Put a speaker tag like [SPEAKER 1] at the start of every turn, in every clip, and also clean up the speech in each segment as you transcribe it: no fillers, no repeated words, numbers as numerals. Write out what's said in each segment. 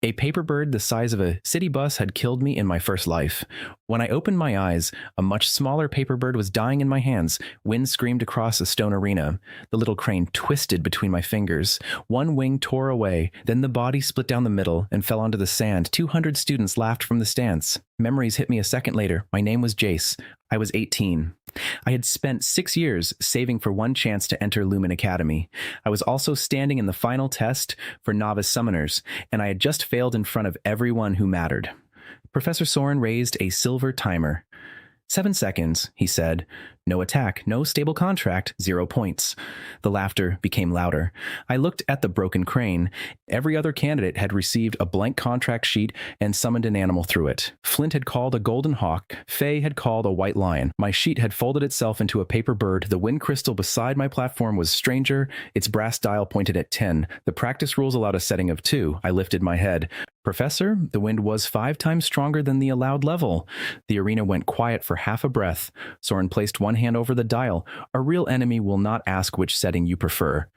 [SPEAKER 1] A paper bird the size of a city bus had killed me in my first life. When I opened my eyes, a much smaller paper bird was dying in my hands. Wind screamed across a stone arena. The little crane twisted between my fingers. One wing tore away, then the body split down the middle and fell onto the sand. 200 students laughed from the stands. Memories hit me a second later. My name was Jace. I was 18. I had spent 6 years saving for one chance to enter Lumen Academy. I was also standing in the final test for novice summoners, and I had just failed in front of everyone who mattered. Professor Soren raised a silver timer. 7 seconds, he said. No attack, no stable contract, 0 points. The laughter became louder. I looked at the broken crane. Every other candidate had received a blank contract sheet and summoned an animal through it. Flint had called a golden hawk. Faye had called a white lion. My sheet had folded itself into a paper bird. The wind crystal beside my platform was stranger. Its brass dial pointed at 10. The practice rules allowed a setting of 2. I lifted my head. Professor, the wind was 5 times stronger than the allowed level. The arena went quiet for half a breath. Soren placed one hand over the dial. A real enemy will not ask which setting you prefer.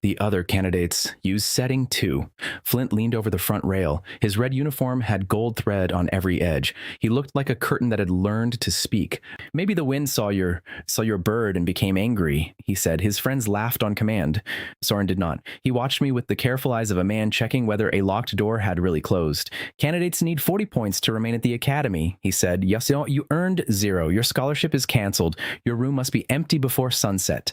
[SPEAKER 1] The other candidates used setting 2. Flint leaned over the front rail. His red uniform had gold thread on every edge. He looked like a curtain that had learned to speak. Maybe the wind saw your bird and became angry, he said. His friends laughed on command. Soren did not. He watched me with the careful eyes of a man checking whether a locked door had really closed. Candidates need 40 points to remain at the academy, he said. Yes, you earned 0. Your scholarship is canceled. Your room must be empty before sunset.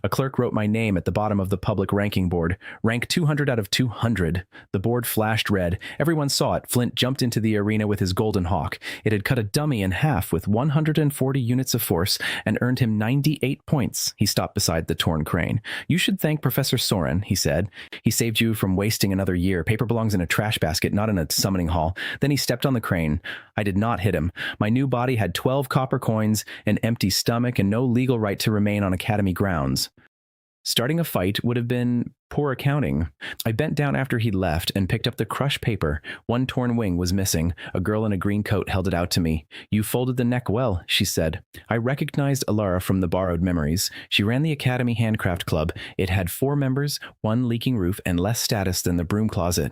[SPEAKER 1] A clerk wrote my name at the bottom of the public ranking board. Rank 200 out of 200. The board flashed red. Everyone saw it. Flint jumped into the arena with his golden hawk. It had cut a dummy in half with 140 units of force and earned him 98 points. He stopped beside the torn crane. You should thank Professor Soren, he said. He saved you from wasting another year. Paper belongs in a trash basket, not in a summoning hall. Then he stepped on the crane. I did not hit him. My new body had 12 copper coins, an empty stomach, and no legal right to remain on academy grounds. Starting a fight would have been poor accounting. I bent down after he'd left and picked up the crushed paper. One torn wing was missing. A girl in a green coat held it out to me. You folded the neck well, she said. I recognized Alara from the borrowed memories. She ran the Academy Handcraft Club. It had 4 members, 1 leaking roof, and less status than the broom closet.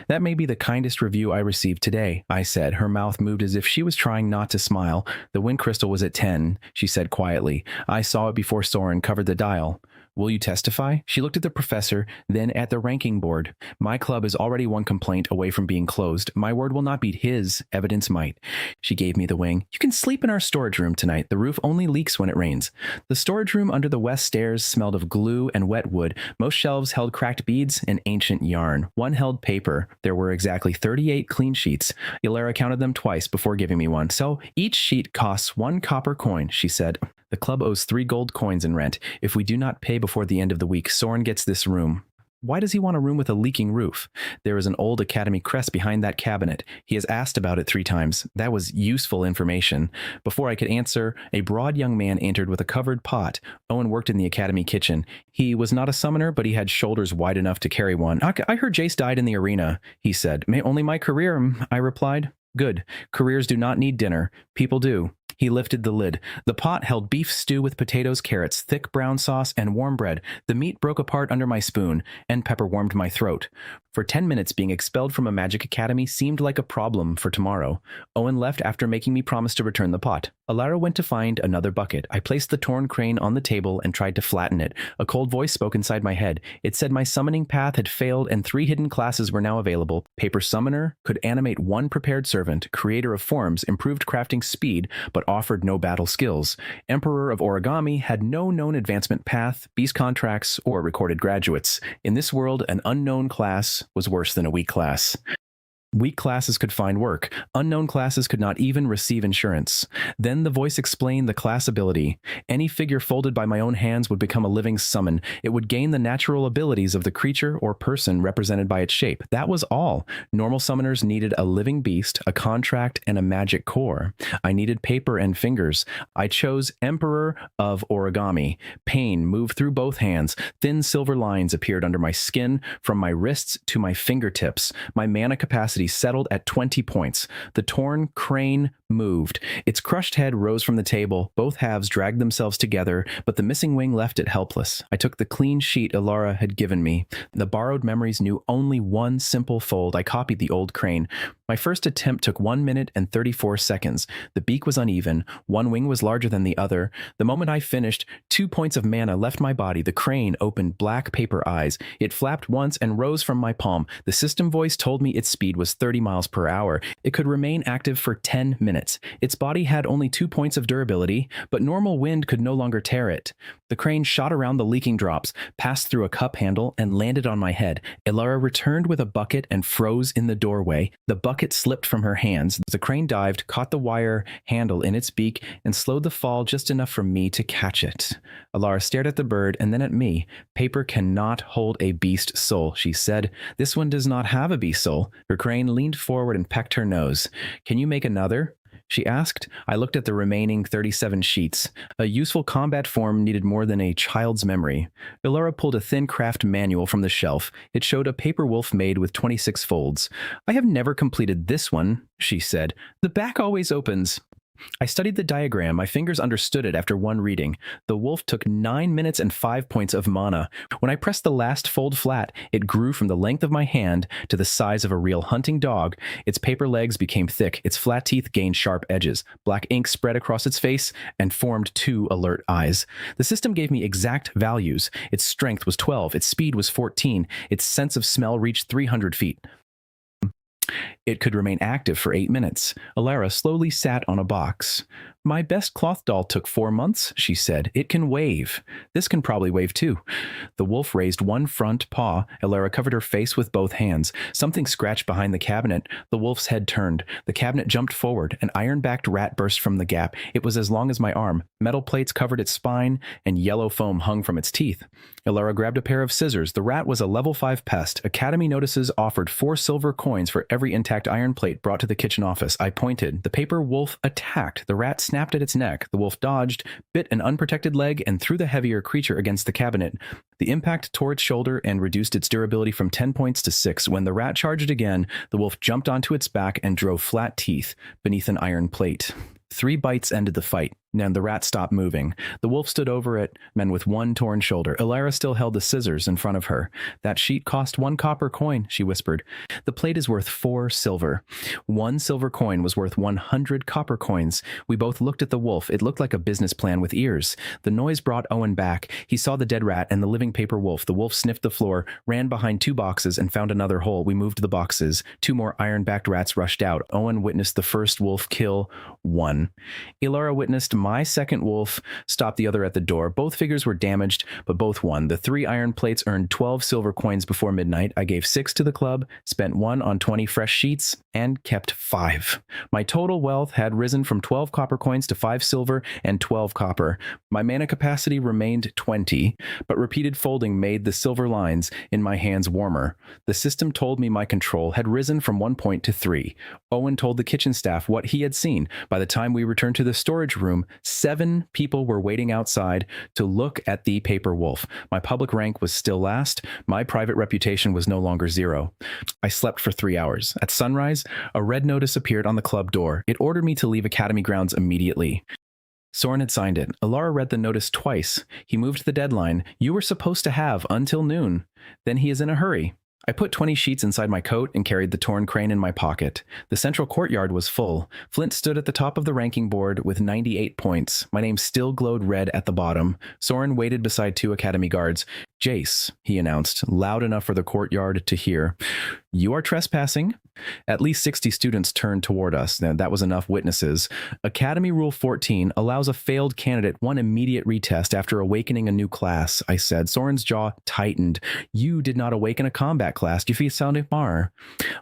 [SPEAKER 1] That may be the kindest review I received today, I said. Her mouth moved as if she was trying not to smile. The wind crystal was at 10, she said quietly. I saw it before Soren covered the dial. Will you testify? She looked at the professor, then at the ranking board. My club is already 1 complaint away from being closed. My word will not beat his. Evidence might. She gave me the wing. You can sleep in our storage room tonight. The roof only leaks when it rains. The storage room under the west stairs smelled of glue and wet wood. Most shelves held cracked beads and ancient yarn. One held paper. There were exactly 38 clean sheets. Yolera counted them twice before giving me one. So each sheet costs 1 copper coin, she said. The club owes 3 gold coins in rent. If we do not pay before the end of the week, Soren gets this room. Why does he want a room with a leaking roof? There is an old Academy crest behind that cabinet. He has asked about it 3 times. That was useful information. Before I could answer, a broad young man entered with a covered pot. Owen worked in the Academy kitchen. He was not a summoner, but he had shoulders wide enough to carry one. I heard Jace died in the arena, he said. Only my career, I replied. Good. Careers do not need dinner. People do. He lifted the lid. The pot held beef stew with potatoes, carrots, thick brown sauce, and warm bread. The meat broke apart under my spoon, and pepper warmed my throat. For 10 minutes, being expelled from a magic academy seemed like a problem for tomorrow. Owen left after making me promise to return the pot. Alara went to find another bucket. I placed the torn crane on the table and tried to flatten it. A cold voice spoke inside my head. It said my summoning path had failed and 3 hidden classes were now available. Paper Summoner could animate 1 prepared servant. Creator of Forms improved crafting speed, but offered no battle skills. Emperor of Origami had no known advancement path, beast contracts, or recorded graduates. In this world, an unknown class was worse than a weak class. Weak classes could find work. Unknown classes could not even receive insurance. Then the voice explained the class ability. Any figure folded by my own hands would become a living summon. It would gain the natural abilities of the creature or person represented by its shape. That was all. Normal summoners needed a living beast, a contract, and a magic core. I needed paper and fingers. I chose Emperor of Origami. Pain moved through both hands. Thin silver lines appeared under my skin, from my wrists to my fingertips. My mana capacity settled at 20 points. The torn crane moved. Its crushed head rose from the table. Both halves dragged themselves together, but the missing wing left it helpless. I took the clean sheet Elara had given me. The borrowed memories knew only one simple fold. I copied the old crane. My first attempt took 1 minute and 34 seconds. The beak was uneven. One wing was larger than the other. The moment I finished, 2 points of mana left my body. The crane opened black paper eyes. It flapped once and rose from my palm. The system voice told me its speed was 30 miles per hour. It could remain active for 10 minutes. Its body had only 2 points of durability, but normal wind could no longer tear it. The crane shot around the leaking drops, passed through a cup handle, and landed on my head. Elara returned with a bucket and froze in the doorway. The bucket slipped from her hands. The crane dived, caught the wire handle in its beak, and slowed the fall just enough for me to catch it. Elara stared at the bird and then at me. "Paper cannot hold a beast soul," she said. "This one does not have a beast soul." Her crane leaned forward and pecked her nose. "Can you make another?" she asked. I looked at the remaining 37 sheets. A useful combat form needed more than a child's memory. Elara pulled a thin craft manual from the shelf. It showed a paper wolf made with 26 folds. "I have never completed this one," she said. "The back always opens." I studied the diagram. My fingers understood it after one reading. The wolf took 9 minutes and 5 points of mana. When I pressed the last fold flat, it grew from the length of my hand to the size of a real hunting dog. Its paper legs became thick. Its flat teeth gained sharp edges. Black ink spread across its face and formed 2 alert eyes. The system gave me exact values. Its strength was 12. Its speed was 14. Its sense of smell reached 300 feet. It could remain active for 8 minutes. Elara slowly sat on a box. "My best cloth doll took 4 months," she said. "It can wave. This can probably wave too." The wolf raised one front paw. Elara covered her face with both hands. Something scratched behind the cabinet. The wolf's head turned. The cabinet jumped forward. An iron-backed rat burst from the gap. It was as long as my arm. Metal plates covered its spine, and yellow foam hung from its teeth. Elara grabbed a pair of scissors. The rat was a level 5 pest. Academy notices offered 4 silver coins for every intact iron plate brought to the kitchen office. I pointed. The paper wolf attacked. The rat snapped at its neck. The wolf dodged, bit an unprotected leg, and threw the heavier creature against the cabinet. The impact tore its shoulder and reduced its durability from 10 points to 6. When the rat charged again, the wolf jumped onto its back and drove flat teeth beneath an iron plate. 3 bites ended the fight. and the rat stopped moving. The wolf stood over it, and with one torn shoulder. Elara still held the scissors in front of her. "That sheet cost 1 copper coin," she whispered. "The plate is worth 4 silver. 1 silver coin was worth 100 copper coins." We both looked at the wolf. It looked like a business plan with ears. The noise brought Owen back. He saw the dead rat and the living paper wolf. The wolf sniffed the floor, ran behind 2 boxes, and found another hole. We moved the boxes. 2 more iron-backed rats rushed out. Owen witnessed the first wolf kill 1. Elara witnessed my second wolf stop the other at the door. Both figures were damaged, but both won. The 3 iron plates earned 12 silver coins before midnight. I gave 6 to the club, spent 1 on 20 fresh sheets, and kept 5. My total wealth had risen from 12 copper coins to 5 silver and 12 copper. My mana capacity remained 20, but repeated folding made the silver lines in my hands warmer. The system told me my control had risen from 1 point to 3. Owen told the kitchen staff what he had seen. By the time we returned to the storage room, 7 people were waiting outside to look at the paper wolf. My public rank was still last. My private reputation was no longer 0. I slept for 3 hours. At sunrise, a red notice appeared on the club door. It ordered me to leave Academy grounds immediately. Soren had signed it. Elara read the notice twice. He moved the deadline. "You were supposed to have until noon. Then he is in a hurry." I put 20 sheets inside my coat and carried the torn crane in my pocket. The central courtyard was full. Flint stood at the top of the ranking board with 98 points. My name still glowed red at the bottom. Soren waited beside 2 academy guards. "Jace," he announced, loud enough for the courtyard to hear. "You are trespassing." At least 60 students turned toward us. Now, that was enough witnesses. Academy Rule 14 allows a failed candidate 1 immediate retest after awakening a new class, I said. Soren's jaw tightened. "You did not awaken a combat class. You feel sounding mar."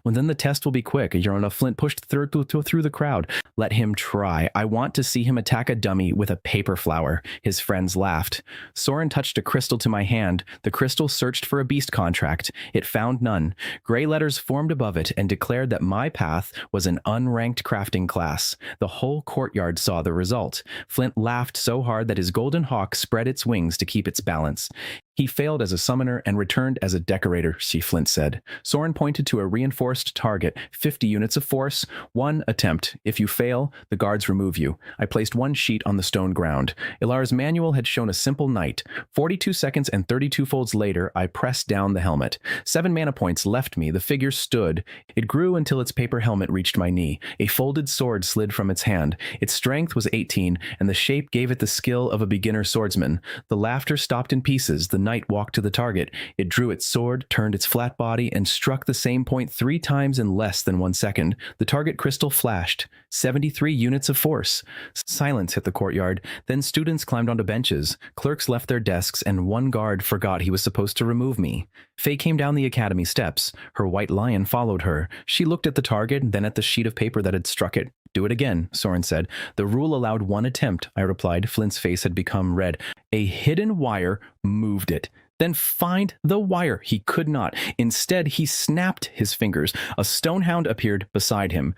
[SPEAKER 1] "Well, then the test will be quick." Your Honor, Flint pushed through the crowd. "Let him try. I want to see him attack a dummy with a paper flower." His friends laughed. Soren touched a crystal to my hand. The crystal searched for a beast contract. It found none. Gray letters formed above it and declared that my path was an unranked crafting class. The whole courtyard saw the result. Flint laughed so hard that his golden hawk spread its wings to keep its balance. He failed as a summoner and returned as a decorator, Flint said. Soren pointed to a reinforced target, 50 units of force, 1 attempt. If you fail, the guards remove you. I placed 1 sheet on the stone ground. Ilara's manual had shown a simple knight. 42 seconds and 32 folds later, I pressed down the helmet. 7 mana points left me. The figure stood. It grew until its paper helmet reached my knee. A folded sword slid from its hand. Its strength was 18, and the shape gave it the skill of a beginner swordsman. The laughter stopped in pieces. The knight walked to the target. It drew its sword, turned its flat body, and struck the same point 3 times in less than 1 second. The target crystal flashed. 73 units of force. Silence hit the courtyard. Then students climbed onto benches. Clerks left their desks, and 1 guard forgot he was supposed to remove me. Faye came down the academy steps. Her white lion followed her. She looked at the target, then at the sheet of paper that had struck it. Do it again, Soren said. The rule allowed 1 attempt, I replied. Flint's face had become red. A hidden wire moved it. Then find the wire. He could not. Instead, he snapped his fingers. A stonehound appeared beside him.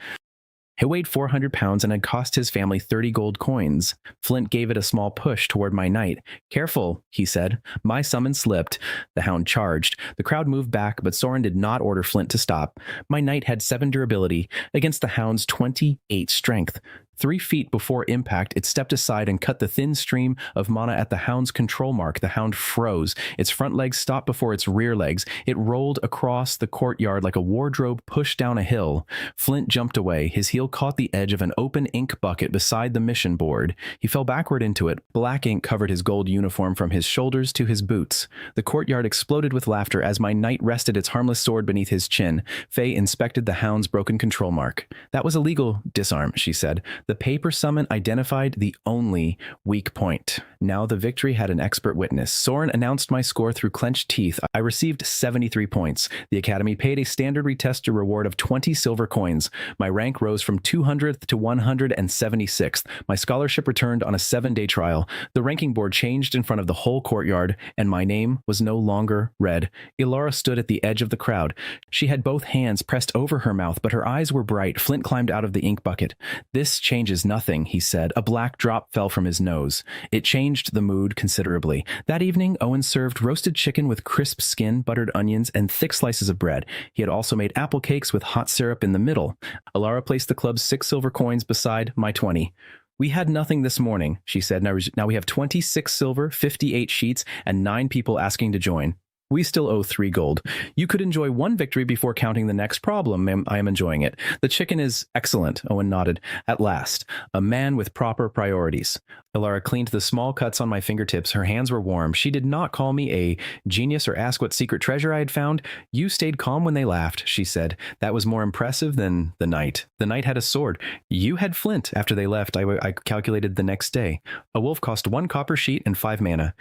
[SPEAKER 1] It weighed 400 pounds and had cost his family 30 gold coins. Flint gave it a small push toward my knight. Careful, he said. My summon slipped. The hound charged. The crowd moved back, but Soren did not order Flint to stop. My knight had 7 durability against the hound's 28 strength. 3 feet before impact, it stepped aside and cut the thin stream of mana at the hound's control mark. The hound froze. Its front legs stopped before its rear legs. It rolled across the courtyard like a wardrobe pushed down a hill. Flint jumped away. His heel caught the edge of an open ink bucket beside the mission board. He fell backward into it. Black ink covered his gold uniform from his shoulders to his boots. The courtyard exploded with laughter as my knight rested its harmless sword beneath his chin. Faye inspected the hound's broken control mark. That was a legal disarm, she said. The paper summon identified the only weak point. Now the victory had an expert witness. Soren announced my score through clenched teeth. I received 73 points. The Academy paid a standard retester reward of 20 silver coins. My rank rose from 200th to 176th. My scholarship returned on a 7-day trial. The ranking board changed in front of the whole courtyard, and my name was no longer read. Ilara stood at the edge of the crowd. She had both hands pressed over her mouth, but her eyes were bright. Flint climbed out of the ink bucket. This changes nothing, he said. A black drop fell from his nose. It changed the mood considerably. That evening, Owen served roasted chicken with crisp skin, buttered onions, and thick slices of bread. He had also made apple cakes with hot syrup in the middle. Ilara placed the club's 6 silver coins beside my 20. We had nothing this morning, she said. Now we have 26 silver, 58 sheets, and 9 people asking to join. We still owe 3 gold. You could enjoy 1 victory before counting the next problem. I am enjoying it. The chicken is excellent, Owen nodded. At last, a man with proper priorities. Ilara cleaned the small cuts on my fingertips. Her hands were warm. She did not call me a genius or ask what secret treasure I had found. You stayed calm when they laughed, she said. That was more impressive than the knight. The knight had a sword. You had flint. After they left, I calculated the next day. A wolf cost 1 copper sheet and 5 mana.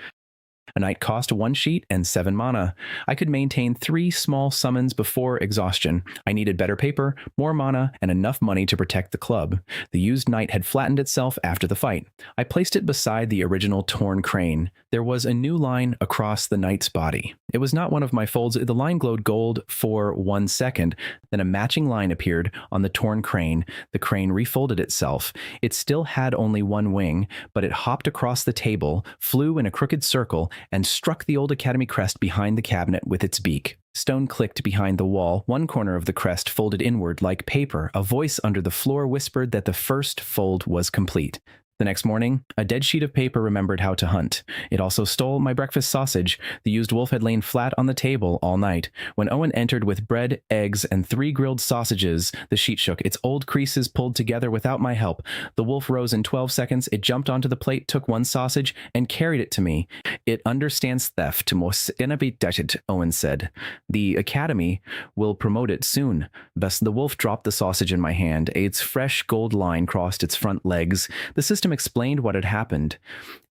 [SPEAKER 1] A knight cost 1 sheet and 7 mana. I could maintain 3 small summons before exhaustion. I needed better paper, more mana, and enough money to protect the club. The used knight had flattened itself after the fight. I placed it beside the original torn crane. There was a new line across the knight's body. It was not one of my folds. The line glowed gold for 1 second. Then a matching line appeared on the torn crane. The crane refolded itself. It still had only 1 wing, but it hopped across the table, flew in a crooked circle, and struck the old academy crest behind the cabinet with its beak. Stone clicked behind the wall. One corner of the crest folded inward like paper. A voice under the floor whispered that the first fold was complete. The next morning, a dead sheet of paper remembered how to hunt. It also stole my breakfast sausage. The used wolf had lain flat on the table all night. When Owen entered with bread, eggs, and 3 grilled sausages, the sheet shook. Its old creases pulled together without my help. The wolf rose in 12 seconds. It jumped onto the plate, took 1 sausage, and carried it to me. It understands theft, Owen said. The academy will promote it soon. Thus, the wolf dropped the sausage in my hand. Its fresh gold line crossed its front legs. The system explained what had happened.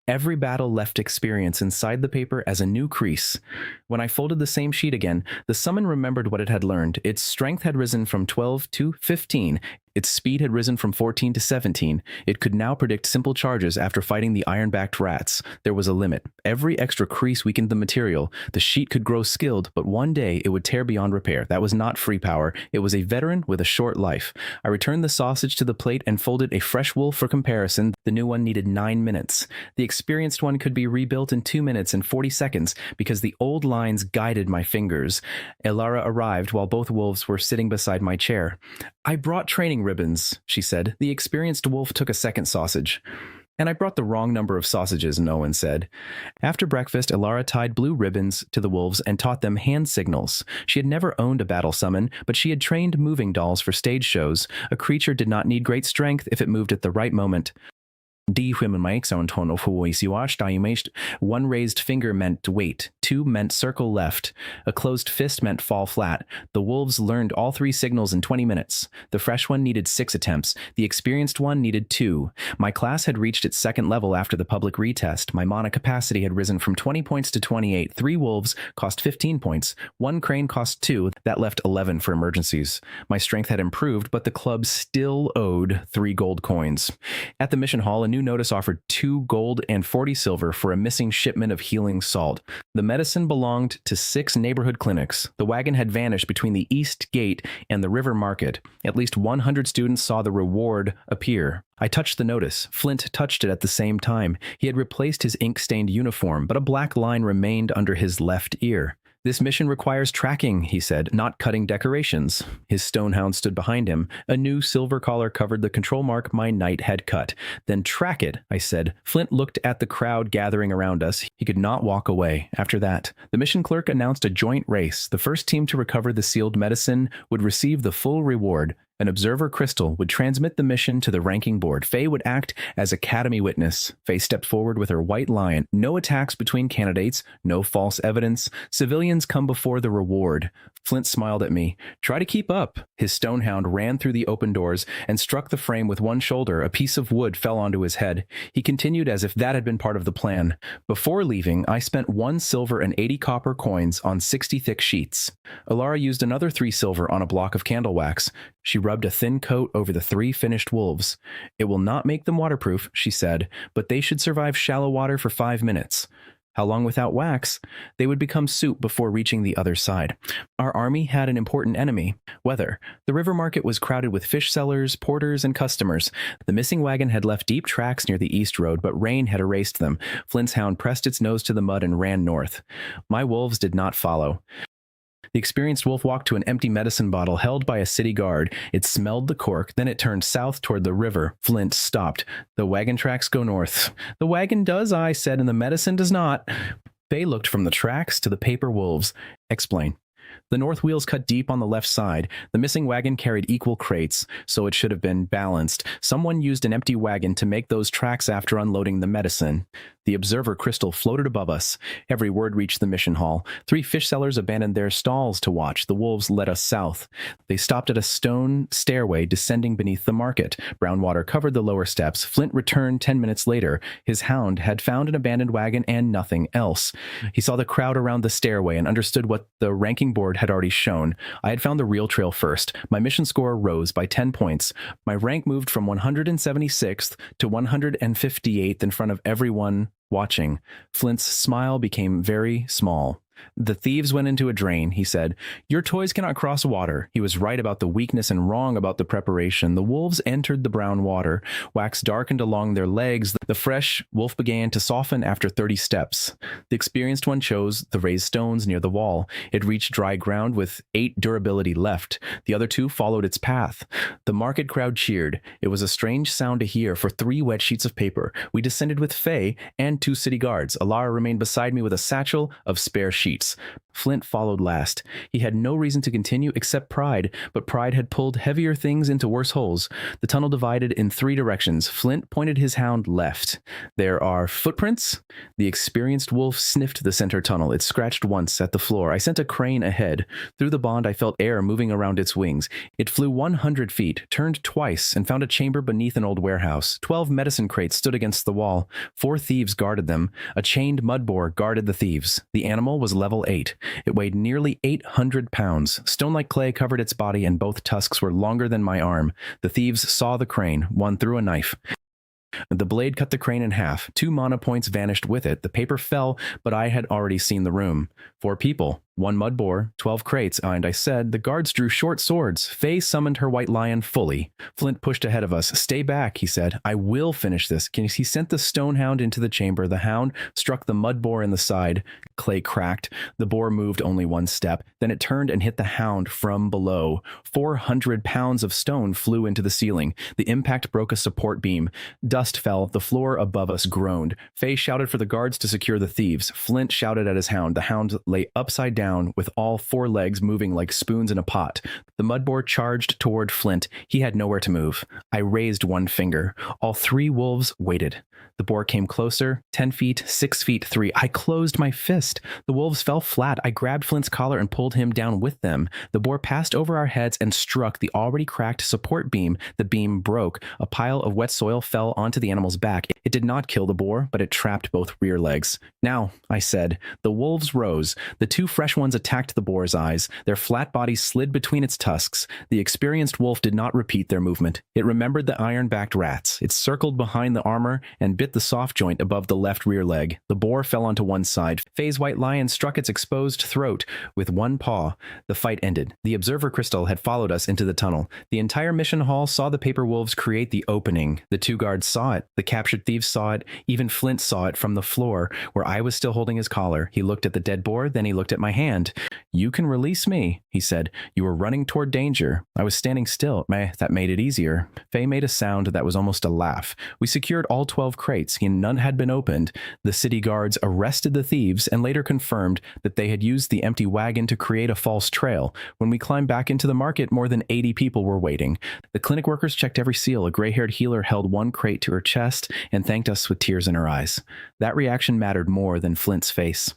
[SPEAKER 1] Every battle left experience inside the paper as a new crease. When I folded the same sheet again, the summon remembered what it had learned. Its strength had risen from 12 to 15. Its speed had risen from 14 to 17. It could now predict simple charges after fighting the iron-backed rats. There was a limit. Every extra crease weakened the material. The sheet could grow skilled, but one day it would tear beyond repair. That was not free power. It was a veteran with a short life. I returned the sausage to the plate and folded a fresh wolf for comparison. The new one needed 9 minutes. The experienced one could be rebuilt in 2 minutes and 40 seconds because the old lines guided my fingers. Elara arrived while both wolves were sitting beside my chair. "I brought training ribbons," she said. The experienced wolf took a second sausage. "And I brought the wrong number of sausages," Owen said. After breakfast, Elara tied blue ribbons to the wolves and taught them hand signals. She had never owned a battle summon, but she had trained moving dolls for stage shows. A creature did not need great strength if it moved at the right moment. One raised finger meant wait, 2 meant circle left, a closed fist meant fall flat. The wolves learned all 3 signals in 20 minutes. The fresh one needed 6 attempts. The experienced one needed 2. My class had reached its 2nd level after the public retest. My mana capacity had risen from 20 points to 28. 3 wolves cost 15 points. 1 crane cost 2. That left 11 for emergencies. My strength had improved, but the club still owed 3 gold coins. At the mission hall, a new notice offered 2 gold and 40 silver for a missing shipment of healing salt. The medicine belonged to 6 neighborhood clinics. The wagon had vanished between the east gate and the river market. At least 100 students saw the reward appear. I touched the notice. Flint touched it at the same time. He had replaced his ink-stained uniform, but a black line remained under his left ear. "This mission requires tracking," he said, "not cutting decorations." His stonehound stood behind him. A new silver collar covered the control mark my knight had cut. "Then track it," I said. Flint looked at the crowd gathering around us. He could not walk away. After that, the mission clerk announced a joint race. The first team to recover the sealed medicine would receive the full reward. An observer crystal would transmit the mission to the ranking board. Faye would act as academy witness. Faye stepped forward with her white lion. No attacks between candidates, no false evidence. Civilians come before the reward. Flint smiled at me. "Try to keep up." His stonehound ran through the open doors and struck the frame with one shoulder. A piece of wood fell onto his head. He continued as if that had been part of the plan. Before leaving, I spent 1 silver and 80 copper coins on 60 thick sheets. Elara used another 3 silver on a block of candle wax. She rubbed a thin coat over the 3 finished wolves. "It will not make them waterproof," she said, "but they should survive shallow water for 5 minutes. How long without wax? They would become soup before reaching the other side. Our army had an important enemy: weather. The river market was crowded with fish sellers, porters, and customers. The missing wagon had left deep tracks near the east road, but rain had erased them. Flint's hound pressed its nose to the mud and ran north. My wolves did not follow. The experienced wolf walked to an empty medicine bottle held by a city guard. It smelled the cork, then it turned south toward the river. Flint stopped. "The wagon tracks go north." "The wagon does," I said, "and the medicine does not." Faye looked from the tracks to the paper wolves. "Explain." "The north wheels cut deep on the left side. The missing wagon carried equal crates, so it should have been balanced. Someone used an empty wagon to make those tracks after unloading the medicine." The observer crystal floated above us. Every word reached the mission hall. 3 fish sellers abandoned their stalls to watch. The wolves led us south. They stopped at a stone stairway descending beneath the market. Brown water covered the lower steps. Flint returned 10 minutes later. His hound had found an abandoned wagon and nothing else. He saw the crowd around the stairway and understood what the ranking board had already shown. I had found the real trail first. My mission score rose by 10 points. My rank moved from 176th to 158th in front of everyone watching. Flint's smile became very small. "The thieves went into a drain," he said. "Your toys cannot cross water." He was right about the weakness and wrong about the preparation. The wolves entered the brown water. Wax darkened along their legs. The fresh wolf began to soften after 30 steps. The experienced one chose the raised stones near the wall. It reached dry ground with 8 durability left. The other 2 followed its path. The market crowd cheered. It was a strange sound to hear for 3 wet sheets of paper. We descended with Faye and 2 city guards. Elara remained beside me with a satchel of spare sheets. Flint followed last. He had no reason to continue except pride, but pride had pulled heavier things into worse holes. The tunnel divided in 3 directions. Flint pointed his hound left. "There are footprints?" The experienced wolf sniffed the center tunnel. It scratched once at the floor. I sent a crane ahead. Through the bond, I felt air moving around its wings. It flew 100 feet, turned twice, and found a chamber beneath an old warehouse. 12 medicine crates stood against the wall. 4 thieves guarded them. A chained mud boar guarded the thieves. The animal was level 8. It weighed nearly 800 pounds. Stone-like clay covered its body, and both tusks were longer than my arm. The thieves saw the crane. One threw a knife. The blade cut the crane in half. 2 mana points vanished with it. The paper fell, but I had already seen the room. 4 people, 1 mud boar, 12 crates, and I said, the guards drew short swords. Faye summoned her white lion fully. Flint pushed ahead of us. Stay back, he said. I will finish this. He sent the stone hound into the chamber. The hound struck the mud boar in the side. Clay cracked. The boar moved only 1 step. Then it turned and hit the hound from below. 400 pounds of stone flew into the ceiling. The impact broke a support beam. Dust fell. The floor above us groaned. Faye shouted for the guards to secure the thieves. Flint shouted at his hound. The hound lay upside down with all 4 legs moving like spoons in a pot. The mud boar charged toward Flint. He had nowhere to move. I raised 1 finger. All 3 wolves waited. The boar came closer, 10 feet, 6 feet, 3. I closed my fist. The wolves fell flat. I grabbed Flint's collar and pulled him down with them. The boar passed over our heads and struck the already cracked support beam. The beam broke. A pile of wet soil fell onto the animal's back. It did not kill the boar, but it trapped both rear legs. Now, I said. The wolves rose. The 2 fresh ones attacked the boar's eyes. Their flat bodies slid between its tusks. The experienced wolf did not repeat their movement. It remembered the iron-backed rats. It circled behind the armor and bit the soft joint above the left rear leg. The boar fell onto one side. Faye's white lion struck its exposed throat with 1 paw. The fight ended. The observer crystal had followed us into the tunnel. The entire mission hall saw the paper wolves create the opening. The 2 guards saw it. The captured thieves saw it. Even Flint saw it from the floor where I was still holding his collar. He looked at the dead boar, then he looked at my hand. You can release me, he said. You were running toward danger. I was standing still. That made it easier. Faye made a sound that was almost a laugh. We secured all 12 crates, and none had been opened. The city guards arrested the thieves and later confirmed that they had used the empty wagon to create a false trail. When we climbed back into the market, more than 80 people were waiting. The clinic workers checked every seal. A gray-haired healer held 1 crate to her chest and thanked us with tears in her eyes. That reaction mattered more than Flint's face.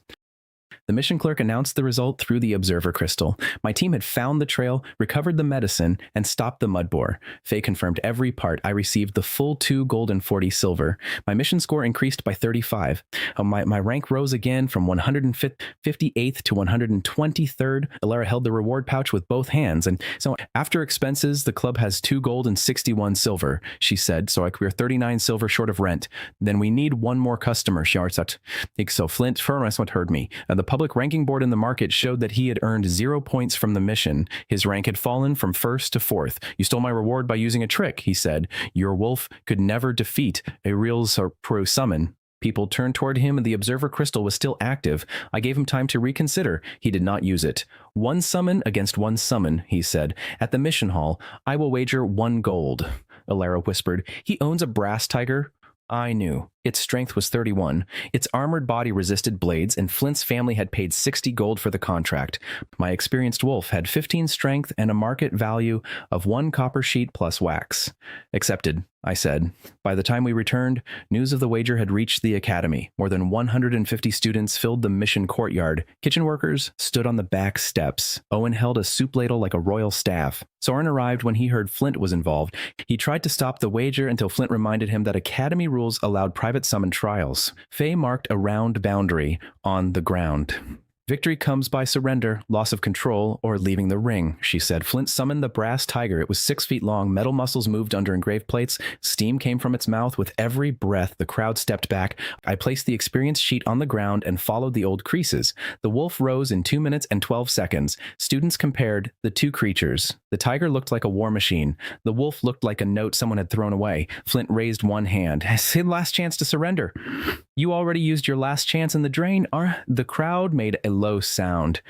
[SPEAKER 1] The mission clerk announced the result through the observer crystal. My team had found the trail, recovered the medicine, and stopped the mud boar. Faye confirmed every part. I received the full 2 gold and 40 silver. My mission score increased by 35. My rank rose again from 158th to 123rd. Alara held the reward pouch with both hands. And so after expenses, the club has 2 gold and 61 silver, she said. So we're 39 silver short of rent. Then we need 1 more customer, she answered. So Flint Furnace heard me. The public ranking board in the market showed that he had earned 0 points from the mission. His rank had fallen from 1st to 4th. You stole my reward by using a trick, he said. Your wolf could never defeat a real pro summon. People turned toward him and the observer crystal was still active. I gave him time to reconsider. He did not use it. 1 summon against 1 summon, he said. At the mission hall, I will wager 1 gold. Alara whispered. He owns a brass tiger. I knew. Its strength was 31. Its armored body resisted blades, and Flint's family had paid 60 gold for the contract. My experienced wolf had 15 strength and a market value of 1 copper sheet plus wax. Accepted, I said. By the time we returned, news of the wager had reached the academy. More than 150 students filled the mission courtyard. Kitchen workers stood on the back steps. Owen held a soup ladle like a royal staff. Soren arrived when he heard Flint was involved. He tried to stop the wager until Flint reminded him that academy rules allowed private summon trials. Faye marked a round boundary on the ground. Victory comes by surrender, loss of control, or leaving the ring, she said. Flint summoned the brass tiger. It was 6 feet long. Metal muscles moved under engraved plates. Steam came from its mouth. With every breath, the crowd stepped back. I placed the experience sheet on the ground and followed the old creases. The wolf rose in 2 minutes and 12 seconds. Students compared the 2 creatures. The tiger looked like a war machine. The wolf looked like a note someone had thrown away. Flint raised 1 hand. His last chance to surrender. You already used your last chance in the drain. The crowd made a low sound.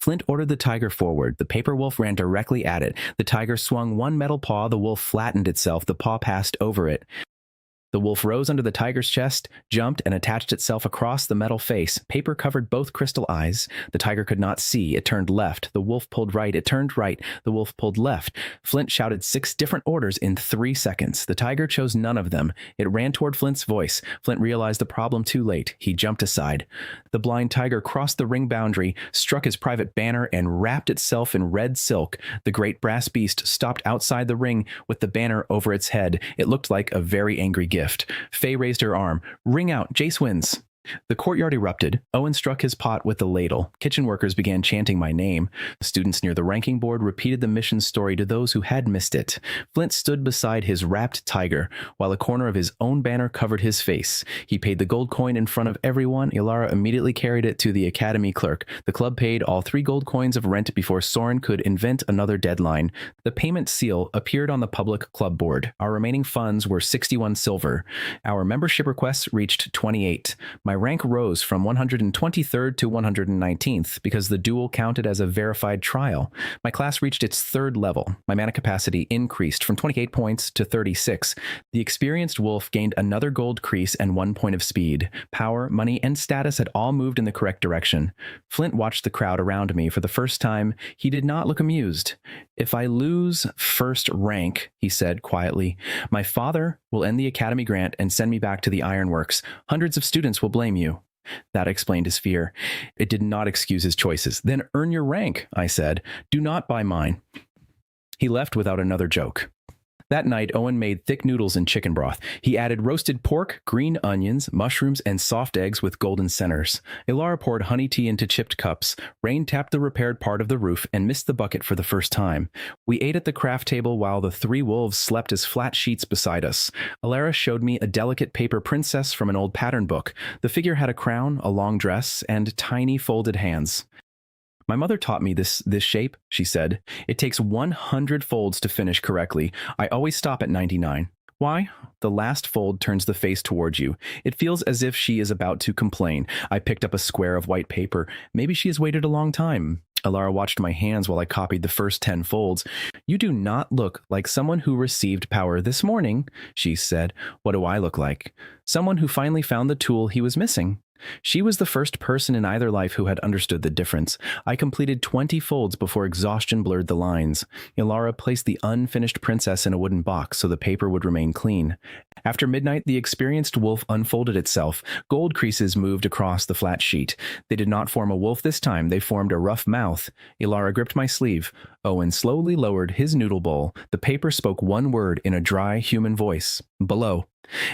[SPEAKER 1] Flint ordered the tiger forward. The paper wolf ran directly at it. The tiger swung 1 metal paw. The wolf flattened itself. The paw passed over it. The wolf rose under the tiger's chest, jumped, and attached itself across the metal face. Paper covered both crystal eyes. The tiger could not see. It turned left. The wolf pulled right. It turned right. The wolf pulled left. Flint shouted 6 different orders in 3 seconds. The tiger chose none of them. It ran toward Flint's voice. Flint realized the problem too late. He jumped aside. The blind tiger crossed the ring boundary, struck his private banner, and wrapped itself in red silk. The great brass beast stopped outside the ring with the banner over its head. It looked like a very angry gift. Faye raised her arm. Ring out. Jace wins. The courtyard erupted. Owen struck his pot with the ladle. Kitchen workers began chanting my name. Students near the ranking board repeated the mission story to those who had missed it. Flint stood beside his wrapped tiger, while a corner of his own banner covered his face. He paid the gold coin in front of everyone. Ilara immediately carried it to the academy clerk. The club paid all 3 gold coins of rent before Soren could invent another deadline. The payment seal appeared on the public club board. Our remaining funds were 61 silver. Our membership requests reached 28. My rank rose from 123rd to 119th because the duel counted as a verified trial. My class reached its 3rd level. My mana capacity increased from 28 points to 36. The experienced wolf gained another gold crease and 1 point of speed. Power, money, and status had all moved in the correct direction. Flint watched the crowd around me for the first time. He did not look amused. "If I lose first rank," he said quietly, "my father will end the academy grant and send me back to the ironworks. Hundreds of students will blame you." That explained his fear. It did not excuse his choices. "Then earn your rank," I said. "Do not buy mine." He left without another joke. That night, Owen made thick noodles in chicken broth. He added roasted pork, green onions, mushrooms, and soft eggs with golden centers. Ilara poured honey tea into chipped cups. Rain tapped the repaired part of the roof and missed the bucket for the first time. We ate at the craft table while the 3 wolves slept as flat sheets beside us. Ilara showed me a delicate paper princess from an old pattern book. The figure had a crown, a long dress, and tiny folded hands. "My mother taught me this shape," she said. "It takes 100 folds to finish correctly. I always stop at 99. Why? The last fold turns the face towards you. It feels as if she is about to complain." I picked up a square of white paper. "Maybe she has waited a long time." Ilara watched my hands while I copied the first 10 folds. "You do not look like someone who received power this morning," she said. "What do I look like?" "Someone who finally found the tool he was missing." She was the first person in either life who had understood the difference. I completed 20 folds before exhaustion blurred the lines. Ilara placed the unfinished princess in a wooden box so the paper would remain clean. After midnight, the experienced wolf unfolded itself. Gold creases moved across the flat sheet. They did not form a wolf this time. They formed a rough mouth. Ilara gripped my sleeve. Owen slowly lowered his noodle bowl. The paper spoke one word in a dry, human voice. "Below."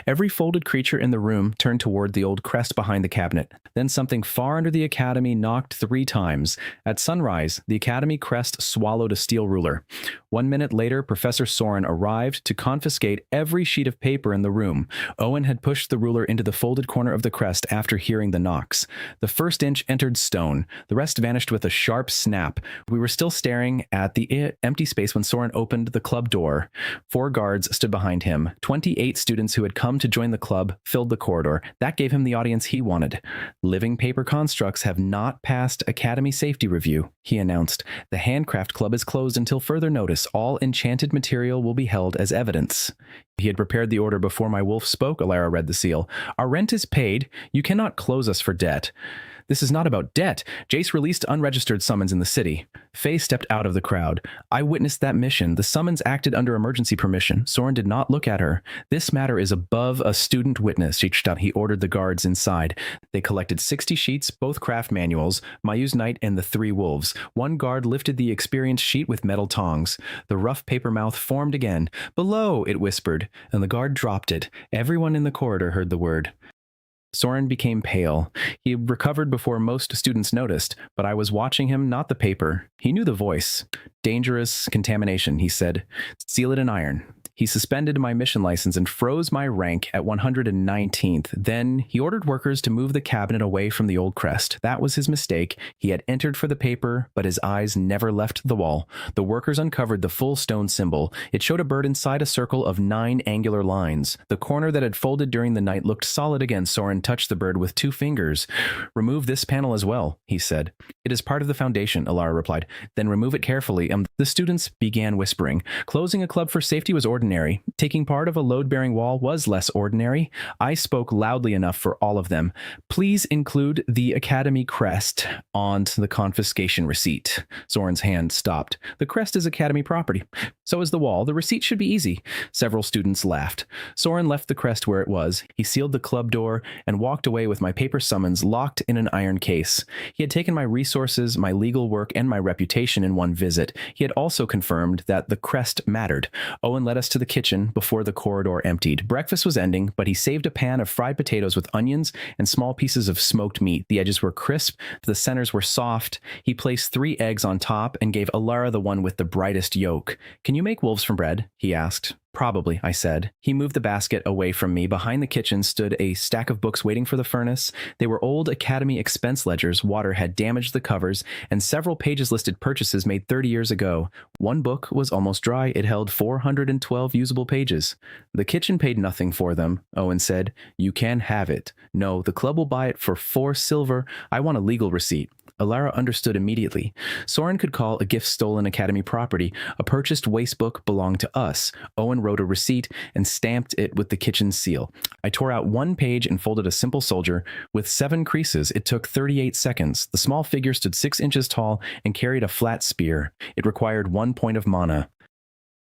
[SPEAKER 1] Every folded creature in the room turned toward the old crest behind the cabinet. Then something far under the academy knocked 3 times. At sunrise, the academy crest swallowed a steel ruler. 1 minute later, Professor Soren arrived to confiscate every sheet of paper in the room. Owen had pushed the ruler into the folded corner of the crest after hearing the knocks. The first inch entered stone. The rest vanished with a sharp snap. We were still staring at the empty space when Soren opened the club door. 4 guards stood behind him. 28 students who had come to join the club filled the corridor. That gave him the audience he wanted. "Living paper constructs have not passed Academy safety review," he announced. "The Handcraft Club is closed until further notice. All enchanted material will be held as evidence." He had prepared the order before my wolf spoke. Ilara read the seal. "Our rent is paid. You cannot close us for debt." "This is not about debt. Jace released unregistered summons in the city." Faye stepped out of the crowd. "I witnessed that mission. The summons acted under emergency permission. Soren did not look at her. This matter is above a student witness." He ordered the guards inside. They collected 60 sheets, both craft manuals, Mayu's Knight and the 3 wolves. 1 guard lifted the experienced sheet with metal tongs. The rough paper mouth formed again. "Below," it whispered, and the guard dropped it. Everyone in the corridor heard the word. Soren became pale. He recovered before most students noticed, but I was watching him, not the paper. He knew the voice. "Dangerous contamination," he said. "Seal it in iron." He suspended my mission license and froze my rank at 119th. Then he ordered workers to move the cabinet away from the old crest. That was his mistake. He had entered for the paper, but his eyes never left the wall. The workers uncovered the full stone symbol. It showed a bird inside a circle of 9 angular lines. The corner that had folded during the night looked solid again. Soren touched the bird with 2 fingers. "Remove this panel as well," he said. "It is part of the foundation," Ilara replied. "Then remove it carefully." The students began whispering. Closing a club for safety was ordinary. Taking part of a load-bearing wall was less ordinary. I spoke loudly enough for all of them. "Please include the Academy crest onto the confiscation receipt." Soren's hand stopped. "The crest is Academy property. So is the wall. The receipt should be easy." Several students laughed. Soren left the crest where it was. He sealed the club door and walked away with my paper summons locked in an iron case. He had taken my resources, my legal work, and my reputation in one visit. He had also confirmed that the crest mattered. Owen led us to to the kitchen before the corridor emptied. Breakfast was ending, but he saved a pan of fried potatoes with onions and small pieces of smoked meat. The edges were crisp, the centers were soft. He placed 3 eggs on top and gave Alara the one with the brightest yolk. "Can you make wolves from bread?" he asked. "Probably," I said. He moved the basket away from me. Behind the kitchen stood a stack of books waiting for the furnace. They were old Academy expense ledgers. Water had damaged the covers, and several pages listed purchases made 30 years ago. One book was almost dry. It held 412 usable pages. "The kitchen paid nothing for them," Owen said. "You can have it." "No, the club will buy it for 4 silver. I want a legal receipt." Alara understood immediately. Soren could call a gift stolen Academy property. A purchased waste book belonged to us. Owen wrote a receipt and stamped it with the kitchen seal. I tore out 1 page and folded a simple soldier. With 7 creases, it took 38 seconds. The small figure stood 6 inches tall and carried a flat spear. It required 1 point of mana.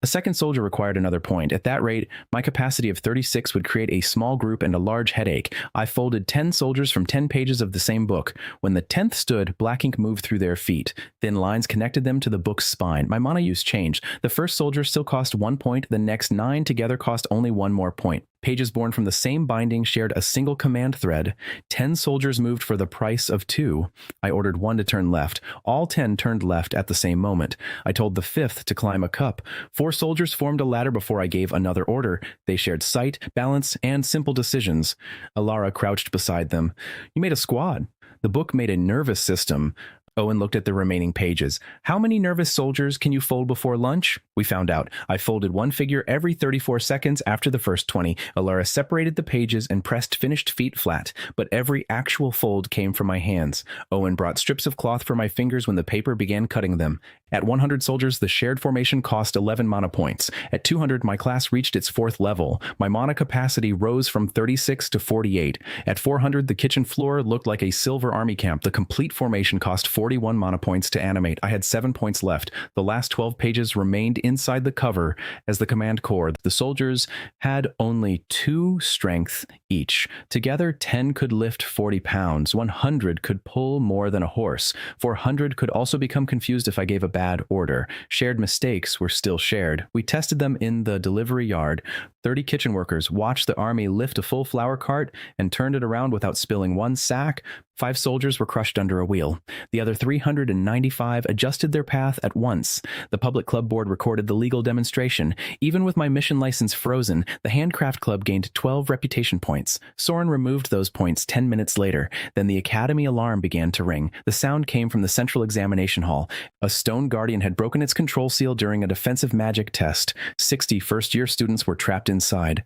[SPEAKER 1] A second soldier required another point. At that rate, my capacity of 36 would create a small group and a large headache. I folded 10 soldiers from 10 pages of the same book. When the 10th stood, black ink moved through their feet. Thin lines connected them to the book's spine. My mana use changed. The first soldier still cost 1 point. The next 9 together cost only 1 more point. Pages born from the same binding shared a single command thread. 10 soldiers moved for the price of 2. I ordered 1 to turn left. All 10 turned left at the same moment. I told the 5th to climb a cup. 4 soldiers formed a ladder before I gave another order. They shared sight, balance, and simple decisions. Alara crouched beside them. "You made a squad." The book made a nervous system. Owen looked at the remaining pages. "How many nervous soldiers can you fold before lunch?" We found out. I folded 1 figure every 34 seconds after the first 20. Alara separated the pages and pressed finished feet flat, but every actual fold came from my hands. Owen brought strips of cloth for my fingers when the paper began cutting them. At 100 soldiers, the shared formation cost 11 mana points. At 200, my class reached its 4th level. My mana capacity rose from 36 to 48. At 400, the kitchen floor looked like a silver army camp. The complete formation cost 41 mana points to animate. I had 7 points left. The last 12 pages remained inside the cover as the command core. The soldiers had only 2 strength each. Together, 10 could lift 40 pounds. 100 could pull more than a horse. 400 could also become confused if I gave a bad order. Shared mistakes were still shared. We tested them in the delivery yard. 30 kitchen workers watched the army lift a full flour cart and turned it around without spilling 1 sack. 5 soldiers were crushed under a wheel. The other 395 adjusted their path at once. The public club board recorded the legal demonstration. Even with my mission license frozen, the handcraft club gained 12 reputation points. Soren removed those points 10 minutes later. Then the academy alarm began to ring. The sound came from the central examination hall. A stone guardian had broken its control seal during a defensive magic test. 60 first-year students were trapped inside.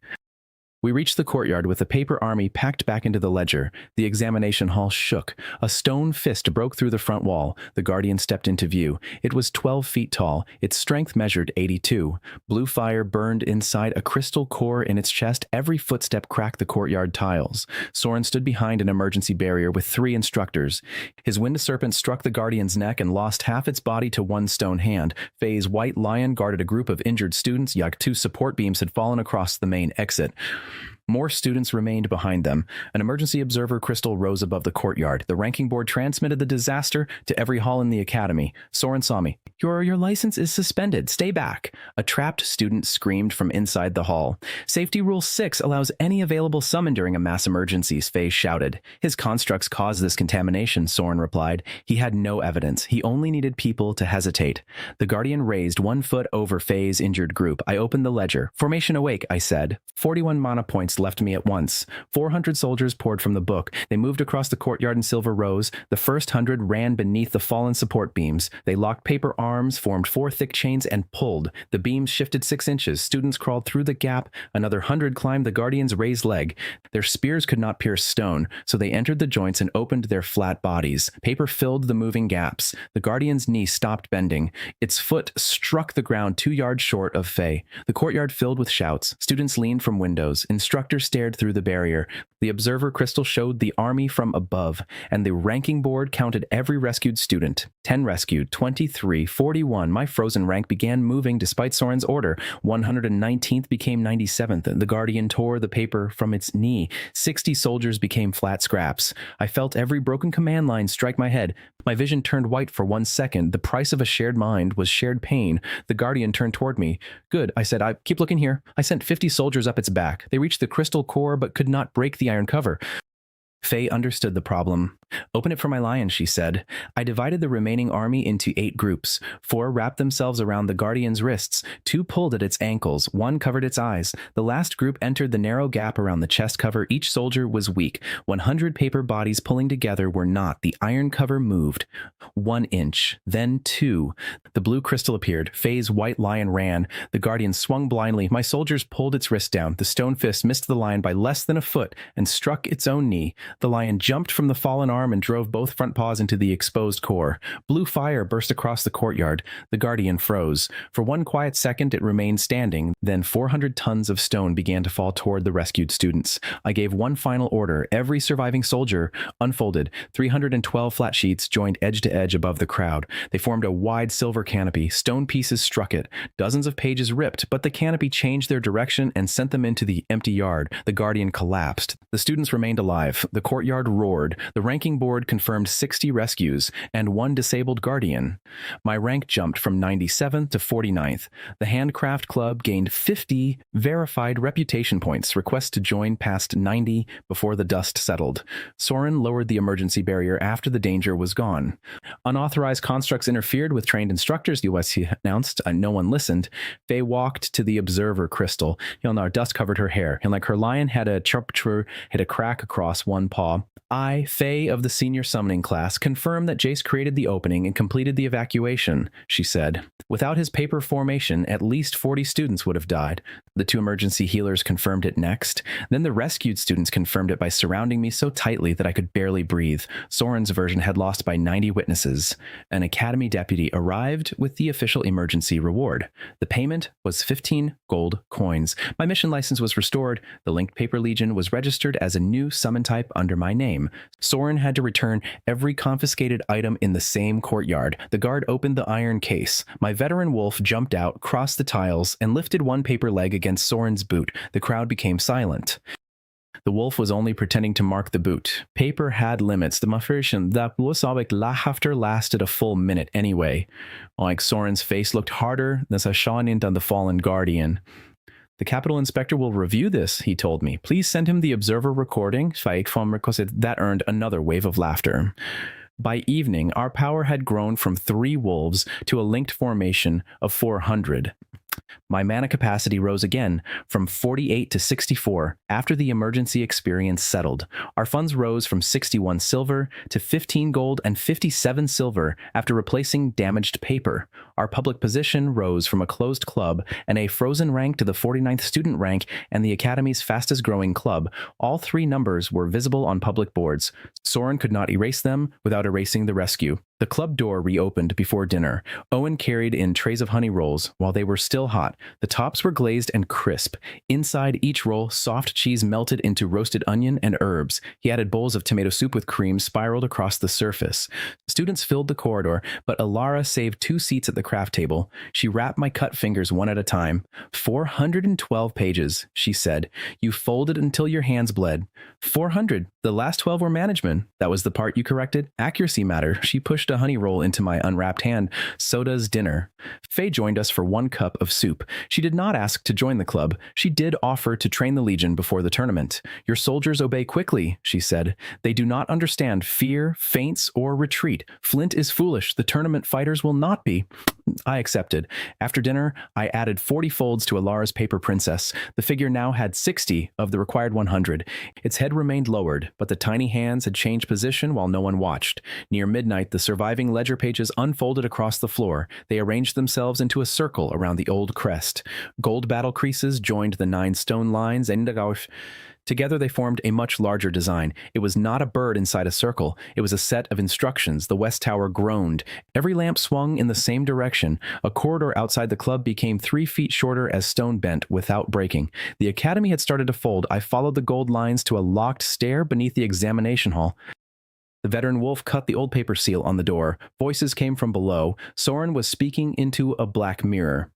[SPEAKER 1] We reached the courtyard with the paper army packed back into the ledger. The examination hall shook. A stone fist broke through the front wall. The guardian stepped into view. It was 12 feet tall. Its strength measured 82. Blue fire burned inside a crystal core in its chest. Every footstep cracked the courtyard tiles. Soren stood behind an emergency barrier with 3 instructors. His wind serpent struck the guardian's neck and lost half its body to 1 stone hand. Faye's white lion guarded a group of injured students. 2 support beams had fallen across the main exit. More students remained behind them. An emergency observer crystal rose above the courtyard. The ranking board transmitted the disaster to every hall in the academy. Soren saw me. Your license is suspended. Stay back." A trapped student screamed from inside the hall. "Safety Rule 6 allows any available summon during a mass emergency," Faye shouted. "His constructs caused this contamination," Soren replied. He had no evidence. He only needed people to hesitate. The guardian raised 1 foot over Faye's injured group. I opened the ledger. "Formation awake," I said. 41 mana points left me at once. 400 soldiers poured from the book. They moved across the courtyard in silver rows. The first 100 ran beneath the fallen support beams. They locked paper arms, formed 4 thick chains, and pulled. The beams shifted 6 inches. Students crawled through the gap. Another 100 climbed the guardian's raised leg. Their spears could not pierce stone, so they entered the joints and opened their flat bodies. Paper filled the moving gaps. The guardian's knee stopped bending. Its foot struck the ground 2 yards short of Faye. The courtyard filled with shouts. Students leaned from windows. Instructors stared through the barrier. The observer crystal showed the army from above, and the ranking board counted every rescued student. 10 rescued, 23, 41. My frozen rank began moving despite Soren's order. 119th became 97th. The Guardian tore the paper from its knee. 60 soldiers became flat scraps. I felt every broken command line strike my head. My vision turned white for 1 second. The price of a shared mind was shared pain. The Guardian turned toward me. Good, I said. I keep looking here. I sent 50 soldiers up its back. They reached the crystal core but could not break the iron cover. Faye understood the problem. Open it for my lion, she said. I divided the remaining army into 8 groups. 4 wrapped themselves around the Guardian's wrists. 2 pulled at its ankles. 1 covered its eyes. The last group entered the narrow gap around the chest cover. Each soldier was weak. 100 paper bodies pulling together were not. The iron cover moved. 1 inch, then 2. The blue crystal appeared. Faye's white lion ran. The Guardian swung blindly. My soldiers pulled its wrist down. The stone fist missed the lion by less than a foot and struck its own knee. The lion jumped from the fallen arm and drove both front paws into the exposed core. Blue fire burst across the courtyard. The Guardian froze. For 1 quiet second, it remained standing. Then 400 tons of stone began to fall toward the rescued students. I gave one final order. Every surviving soldier unfolded. 312 flat sheets joined edge to edge above the crowd. They formed a wide silver canopy. Stone pieces struck it. Dozens of pages ripped, but the canopy changed their direction and sent them into the empty yard. The Guardian collapsed. The students remained alive. The courtyard roared. The ranking board confirmed 60 rescues and 1 disabled Guardian. My rank jumped from 97th to 49th. The Handcraft Club gained 50 verified reputation points. Requests to join passed 90 before the dust settled. Soren lowered the emergency barrier after the danger was gone. Unauthorized constructs interfered with trained instructors, the US announced. No one listened. Faye walked to the observer crystal. Dust covered her hair, and like her lion had a hit a crack across one paw. I, Faye of the senior summoning class, confirm that Jace created the opening and completed the evacuation, she said. Without his paper formation, at least 40 students would have died. The 2 emergency healers confirmed it next. Then the rescued students confirmed it by surrounding me so tightly that I could barely breathe. Soren's version had lost by 90 witnesses. An academy deputy arrived with the official emergency reward. The payment was 15 gold coins. My mission license was restored. The Linked Paper Legion was registered as a new summon type under my name. Soren had to return every confiscated item in the same courtyard. The guard opened the iron case. My veteran wolf jumped out, crossed the tiles, and lifted one paper leg against Soren's boot. The crowd became silent. The wolf was only pretending to mark the boot. Paper had limits. The mafirischen that laughter lasted a full minute anyway. Like Soren's face looked harder than Sashanint on the fallen guardian. The Capitol Inspector will review this, he told me. Please send him the observer recording. That earned another wave of laughter. By evening, our power had grown from 3 wolves to a linked formation of 400. My mana capacity rose again from 48 to 64 after the emergency experience settled. Our funds rose from 61 silver to 15 gold and 57 silver after replacing damaged paper. Our public position rose from a closed club and a frozen rank to the 49th student rank and the Academy's fastest growing club. All 3 numbers were visible on public boards. Soren could not erase them without erasing the rescue. The club door reopened before dinner. Owen carried in trays of honey rolls while they were still hot. The tops were glazed and crisp. Inside each roll, soft cheese melted into roasted onion and herbs. He added bowls of tomato soup with cream spiraled across the surface. Students filled the corridor, but Alara saved 2 seats at the craft table. She wrapped my cut fingers one at a time. 412 pages, she said. You folded until your hands bled. 400. The last 12 were management. That was the part you corrected. Accuracy matter. She pushed a honey roll into my unwrapped hand. So does dinner. Faye joined us for 1 cup of soup. She did not ask to join the club. She did offer to train the Legion before the tournament. Your soldiers obey quickly, she said. They do not understand fear, feints, or retreat. Flint is foolish. The tournament fighters will not be. I accepted. After dinner, I added 40 folds to Alara's paper princess. The figure now had 60 of the required 100. Its head remained lowered, but the tiny hands had changed position while no one watched. Near midnight, the surviving ledger pages unfolded across the floor. They arranged themselves into a circle around the old crest. Gold battle creases joined the 9 stone lines, and together they formed a much larger design. It was not a bird inside a circle. It was a set of instructions. The West Tower groaned. Every lamp swung in the same direction. A corridor outside the club became 3 feet shorter as stone bent without breaking. The Academy had started to fold. I followed the gold lines to a locked stair beneath the examination hall. The veteran wolf cut the old paper seal on the door. Voices came from below. Soren was speaking into a black mirror.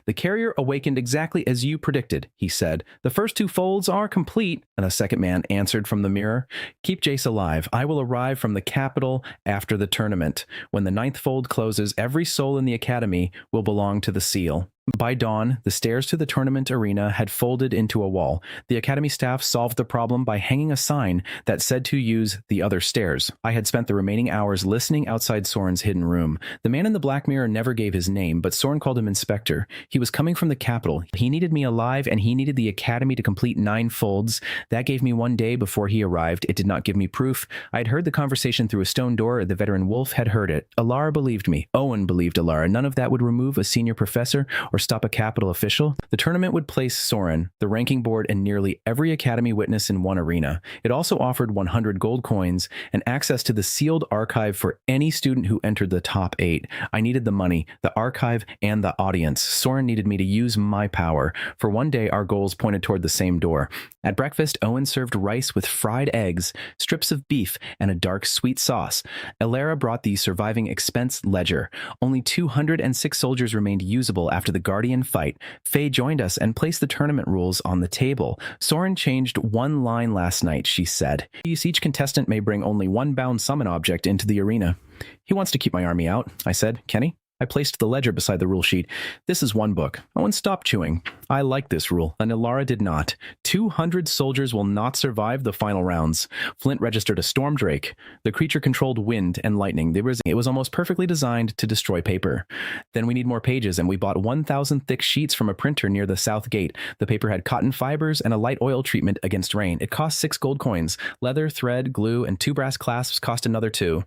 [SPEAKER 1] The carrier awakened exactly as you predicted, he said. The first 2 folds are complete, and a second man answered from the mirror. Keep Jace alive. I will arrive from the capital after the tournament. When the 9th fold closes, every soul in the academy will belong to the seal. By dawn, the stairs to the tournament arena had folded into a wall. The academy staff solved the problem by hanging a sign that said to use the other stairs. I had spent the remaining hours listening outside Soren's hidden room. The man in the black mirror never gave his name, but Soren called him Inspector. He was coming from the capital. He needed me alive, and he needed the academy to complete 9 folds. That gave me 1 day before he arrived. It did not give me proof. I had heard the conversation through a stone door. The veteran wolf had heard it. Alara believed me. Owen believed Alara. None of that would remove a senior professor or stop a capital official. The tournament would place Soren, the ranking board, and nearly every academy witness in one arena. It also offered 100 gold coins and access to the sealed archive for any student who entered the top 8. I needed the money, the archive, and the audience. Soren needed me to use my power. For 1 day, our goals pointed toward the same door. At breakfast, Owen served rice with fried eggs, strips of beef, and a dark sweet sauce. Alara brought the surviving expense ledger. Only 206 soldiers remained usable after the Guardian fight. Faye joined us and placed the tournament rules on the table. Soren changed 1 line last night, she said. Each contestant may bring only 1 bound summon object into the arena. He wants to keep my army out, I said. Kenny? I placed the ledger beside the rule sheet. This is 1 book. Owen stopped chewing. I like this rule, and Alara did not. 200 soldiers will not survive the final rounds. Flint registered a storm drake. The creature controlled wind and lightning. It was almost perfectly designed to destroy paper. Then we need more pages, and we bought 1,000 thick sheets from a printer near the south gate. The paper had cotton fibers and a light oil treatment against rain. It cost 6 gold coins. Leather, thread, glue, and 2 brass clasps cost another 2.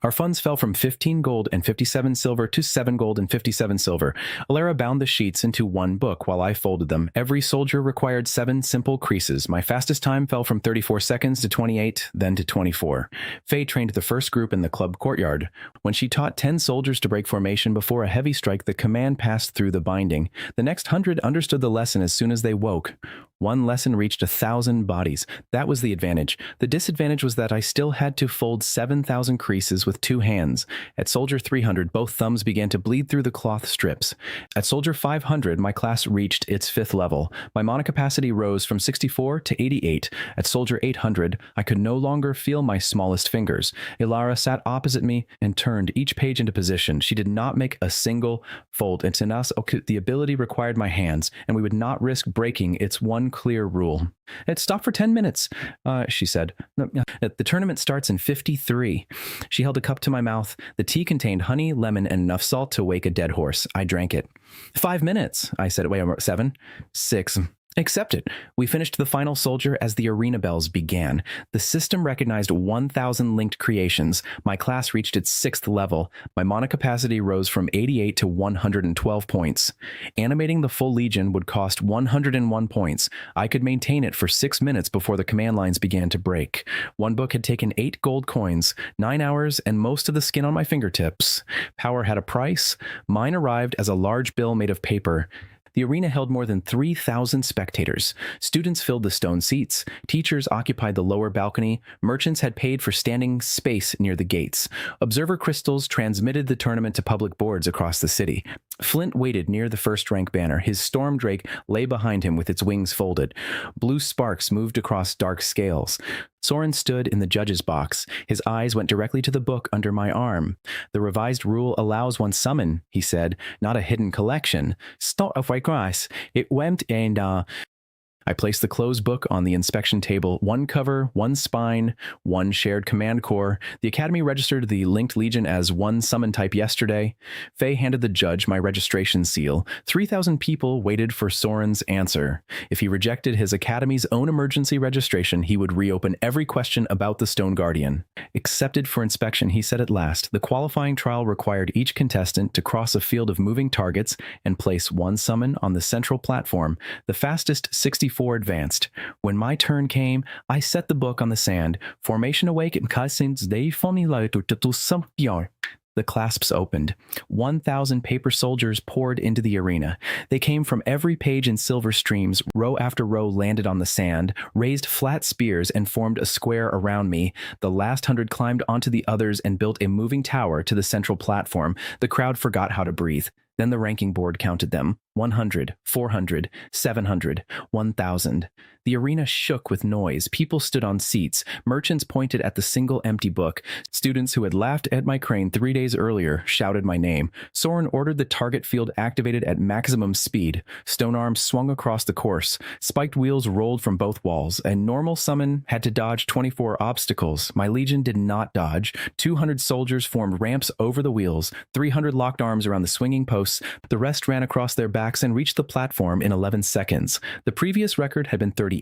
[SPEAKER 1] Our funds fell from 15 gold and 57 silver to 7 gold and 57 silver. Alara bound the sheets into 1 book while I folded them. Every soldier required 7 simple creases. My fastest time fell from 34 seconds to 28, then to 24. Faye trained the first group in the club courtyard. When she taught 10 soldiers to break formation before a heavy strike, the command passed through the binding. The next 100 understood the lesson as soon as they woke. 1 lesson reached 1,000 bodies. That was the advantage. The disadvantage was that I still had to fold 7,000 creases with 2 hands. At Soldier 300, both thumbs began to bleed through the cloth strips. At Soldier 500, my class reached its 5th level. My mana capacity rose from 64 to 88. At Soldier 800, I could no longer feel my smallest fingers. Alara sat opposite me and turned each page into position. She did not make a single fold. It's in us, the ability required my hands, and we would not risk breaking its 1 clear rule. It stopped for 10 minutes, she said. The tournament starts in 53. She held a cup to my mouth. The tea contained honey, lemon, and enough salt to wake a dead horse. I drank it. 5 minutes, I said. Wait, 7? 6. Accept it. We finished the final soldier as the arena bells began. The system recognized 1,000 linked creations. My class reached its 6th level. My mana capacity rose from 88 to 112 points. Animating the full legion would cost 101 points. I could maintain it for 6 minutes before the command lines began to break. 1 book had taken 8 gold coins, 9 hours, and most of the skin on my fingertips. Power had a price. Mine arrived as a large bill made of paper. The arena held more than 3,000 spectators. Students filled the stone seats. Teachers occupied the lower balcony. Merchants had paid for standing space near the gates. Observer crystals transmitted the tournament to public boards across the city. Flint waited near the first rank banner. His storm drake lay behind him with its wings folded. Blue sparks moved across dark scales. Soren stood in the judge's box. His eyes went directly to the book under my arm. The revised rule allows one summon, he said, not a hidden collection. Start of grass. It went and I placed the closed book on the inspection table. 1 cover, 1 spine, 1 shared command core. The Academy registered the linked legion as 1 summon type yesterday. Faye handed the judge my registration seal. 3,000 people waited for Soren's answer. If he rejected his Academy's own emergency registration, he would reopen every question about the Stone Guardian. Accepted for inspection, he said at last. The qualifying trial required each contestant to cross a field of moving targets and place 1 summon on the central platform. The fastest 64 advanced. When my turn came, I set the book on the sand. Formation awake and cousins they formulated to some yard. The clasps opened. 1,000 paper soldiers poured into the arena. They came from every page in silver streams. Row after row landed on the sand, raised flat spears, and formed a square around me. The last 100 climbed onto the others and built a moving tower to the central platform. The crowd forgot how to breathe. Then the ranking board counted them. 100, 400, 700, 1,000. The arena shook with noise. People stood on seats. Merchants pointed at the single empty book. Students who had laughed at my crane 3 days earlier shouted my name. Soren ordered the target field activated at maximum speed. Stone arms swung across the course. Spiked wheels rolled from both walls. A normal summon had to dodge 24 obstacles. My legion did not dodge. 200 soldiers formed ramps over the wheels. 300 locked arms around the swinging posts. The rest ran across their backs and reached the platform in 11 seconds. The previous record had been 38.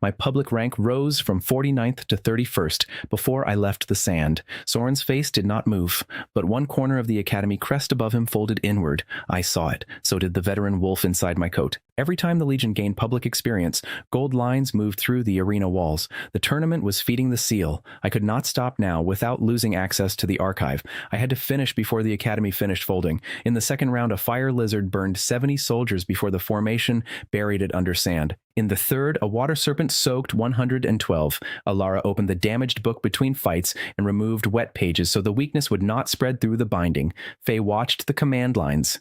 [SPEAKER 1] My public rank rose from 49th to 31st before I left the sand. Soren's face did not move, but one corner of the academy crest above him folded inward. I saw it. So did the veteran wolf inside my coat. Every time the Legion gained public experience, gold lines moved through the arena walls. The tournament was feeding the seal. I could not stop now without losing access to the archive. I had to finish before the academy finished folding. In the second round, a fire lizard burned 70 soldiers before the formation buried it under sand. In the third, a water serpent soaked 112. Alara opened the damaged book between fights and removed wet pages so the weakness would not spread through the binding. Faye watched the command lines.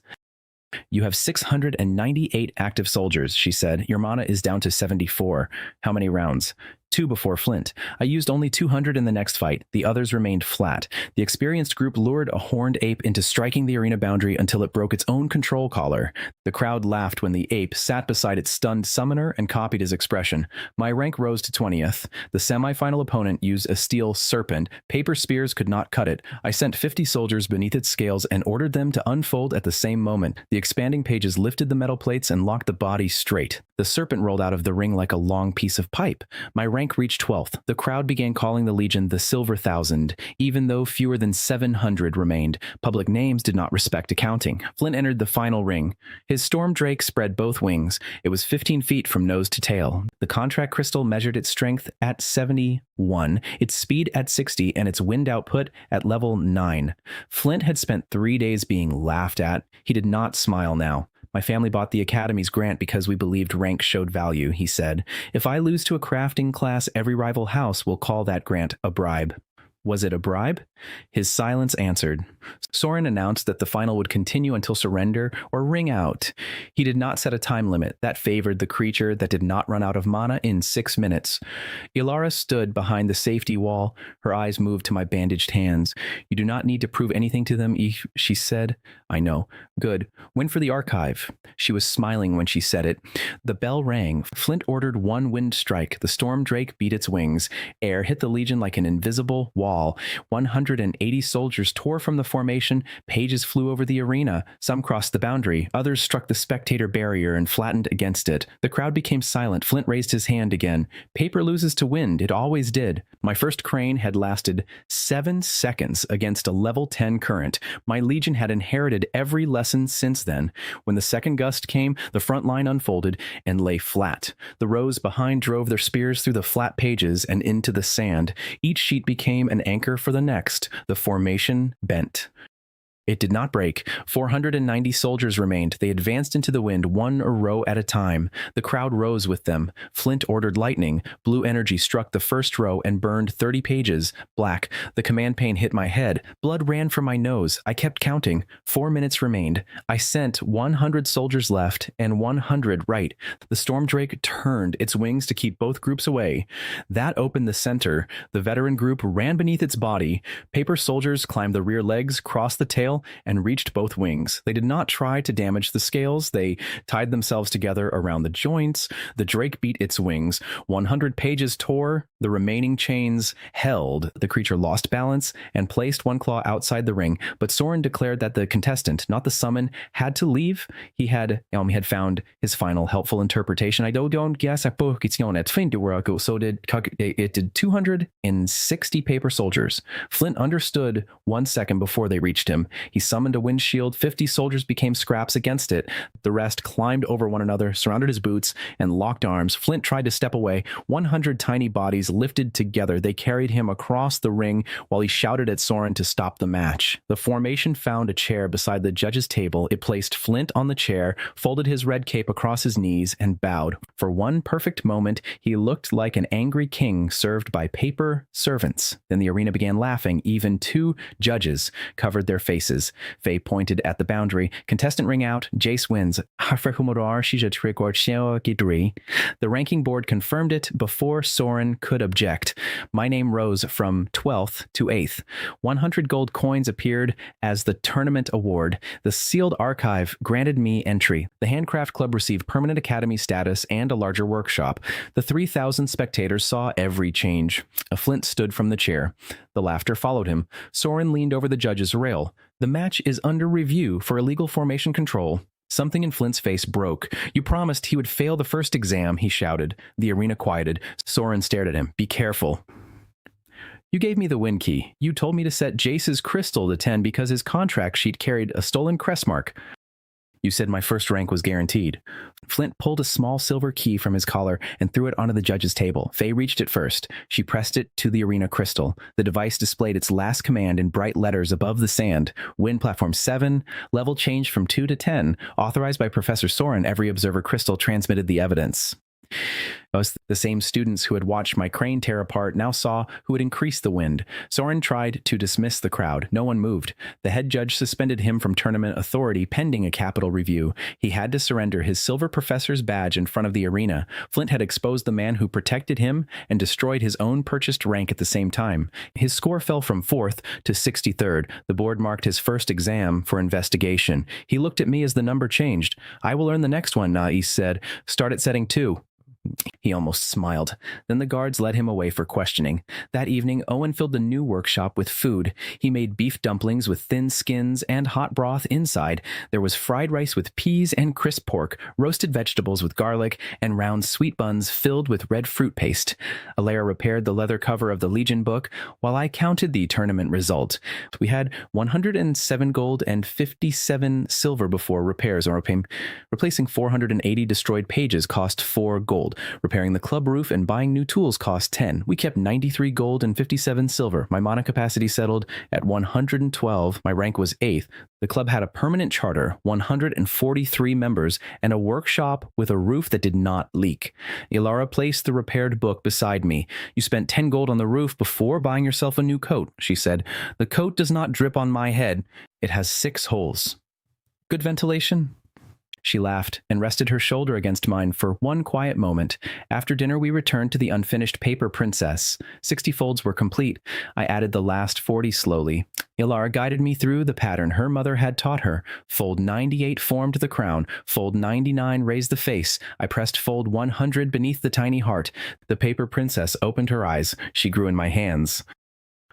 [SPEAKER 1] You have 698 active soldiers, she said. Your mana is down to 74. How many rounds? 2 before Flint. I used only 200 in the next fight. The others remained flat. The experienced group lured a horned ape into striking the arena boundary until it broke its own control collar. The crowd laughed when the ape sat beside its stunned summoner and copied his expression. My rank rose to 20th. The semi-final opponent used a steel serpent. Paper spears could not cut it. I sent 50 soldiers beneath its scales and ordered them to unfold at the same moment. The expanding pages lifted the metal plates and locked the body straight. The serpent rolled out of the ring like a long piece of pipe. My rank reached 12th. The crowd began calling the Legion the Silver Thousand, even though fewer than 700 remained. Public names did not respect accounting. Flint entered the final ring. His storm drake spread both wings. It was 15 feet from nose to tail. The contract crystal measured its strength at 71, its speed at 60, and its wind output at level 9. Flint had spent 3 days being laughed at. He did not smile now. My family bought the Academy's grant because we believed rank showed value, he said. If I lose to a crafting class, every rival house will call that grant a bribe. Was it a bribe? His silence answered. Soren announced that the final would continue until surrender or ring out. He did not set a time limit. That favored the creature that did not run out of mana in 6 minutes. Ilara stood behind the safety wall. Her eyes moved to my bandaged hands. You do not need to prove anything to them, she said. I know. Good. When for the archive? She was smiling when she said it. The bell rang. Flint ordered one wind strike. The storm drake beat its wings. Air hit the Legion like an invisible wall. 180 soldiers tore from the formation. Pages flew over the arena. Some crossed the boundary. Others struck the spectator barrier and flattened against it. The crowd became silent. Flint raised his hand again. Paper loses to wind. It always did. My first crane had lasted 7 seconds against a level 10 current. My Legion had inherited every lesson since then. When the second gust came, the front line unfolded and lay flat. The rows behind drove their spears through the flat pages and into the sand. Each sheet became an anchor for the next. The formation bent. It did not break. 490 soldiers remained. They advanced into the wind, one row at a time. The crowd rose with them. Flint ordered lightning. Blue energy struck the first row and burned 30 pages. Black. The command pane hit my head. Blood ran from my nose. I kept counting. 4 minutes remained. I sent 100 soldiers left and 100 right. The storm drake turned its wings to keep both groups away. That opened the center. The veteran group ran beneath its body. Paper soldiers climbed the rear legs, crossed the tail, and reached both wings. They did not try to damage the scales. They tied themselves together around the joints. The drake beat its wings. 100 pages tore. The remaining chains held. The creature lost balance and placed one claw outside the ring, but Soren declared that the contestant, not the summon, had to leave. He had found his final helpful interpretation. I don't guess at so it did 260 paper soldiers. Flint understood 1 second before they reached him. He summoned a windshield. 50 soldiers became scraps against it. The rest climbed over one another, surrounded his boots, and locked arms. Flint tried to step away. 100 tiny bodies lifted together. They carried him across the ring while he shouted at Soren to stop the match. The formation found a chair beside the judge's table. It placed Flint on the chair, folded his red cape across his knees, and bowed. For one perfect moment, he looked like an angry king served by paper servants. Then the arena began laughing. Even 2 judges covered their faces. Faye pointed at the boundary. Contestant ring out. Jace wins. The ranking board confirmed it before Soren could object. My name rose from 12th to 8th. 100 gold coins appeared as the tournament award. The sealed archive granted me entry. The Handcraft Club received permanent academy status and a larger workshop. The 3,000 spectators saw every change. A Flint stood from the chair. The laughter followed him. Soren leaned over the judge's rail. The match is under review for illegal formation control. Something in Flint's face broke. You promised he would fail the first exam, he shouted. The arena quieted. Soren stared at him. Be careful. You gave me the win key. You told me to set Jace's crystal to 10 because his contract sheet carried a stolen crest mark. You said my first rank was guaranteed. Flint pulled a small silver key from his collar and threw it onto the judge's table. Faye reached it first. She pressed it to the arena crystal. The device displayed its last command in bright letters above the sand. Win platform 7. Level changed from 2 to 10. Authorized by Professor Soren, every observer crystal transmitted the evidence. The same students who had watched my crane tear apart now saw who had increased the wind. Soren tried to dismiss the crowd. No one moved. The head judge suspended him from tournament authority pending a capital review. He had to surrender his silver professor's badge in front of the arena. Flint had exposed the man who protected him and destroyed his own purchased rank at the same time. His score fell from 4th to 63rd. The board marked his first exam for investigation. He looked at me as the number changed. I will earn the next one, Nais said. Start at setting 2. He almost smiled. Then the guards led him away for questioning. That evening, Owen filled the new workshop with food. He made beef dumplings with thin skins and hot broth inside. There was fried rice with peas and crisp pork, roasted vegetables with garlic, and round sweet buns filled with red fruit paste. Alaire repaired the leather cover of the Legion book while I counted the tournament result. We had 107 gold and 57 silver before repairs, or replacing 480 destroyed pages cost 4 gold. Repairing the club roof and buying new tools cost 10. We kept 93 gold and 57 silver. My mana capacity settled at 112. My rank was 8th. The club had a permanent charter, 143 members, and a workshop with a roof that did not leak. Ilara placed the repaired book beside me. You spent 10 gold on the roof before buying yourself a new coat, she said. The coat does not drip on my head. It has 6 holes. Good ventilation? She laughed and rested her shoulder against mine for one quiet moment. After dinner, we returned to the unfinished paper princess. 60 folds were complete. I added the last 40 slowly. Ilar guided me through the pattern her mother had taught her. Fold 98 formed the crown. Fold 99 raised the face. I pressed fold 100 beneath the tiny heart. The paper princess opened her eyes. She grew in my hands.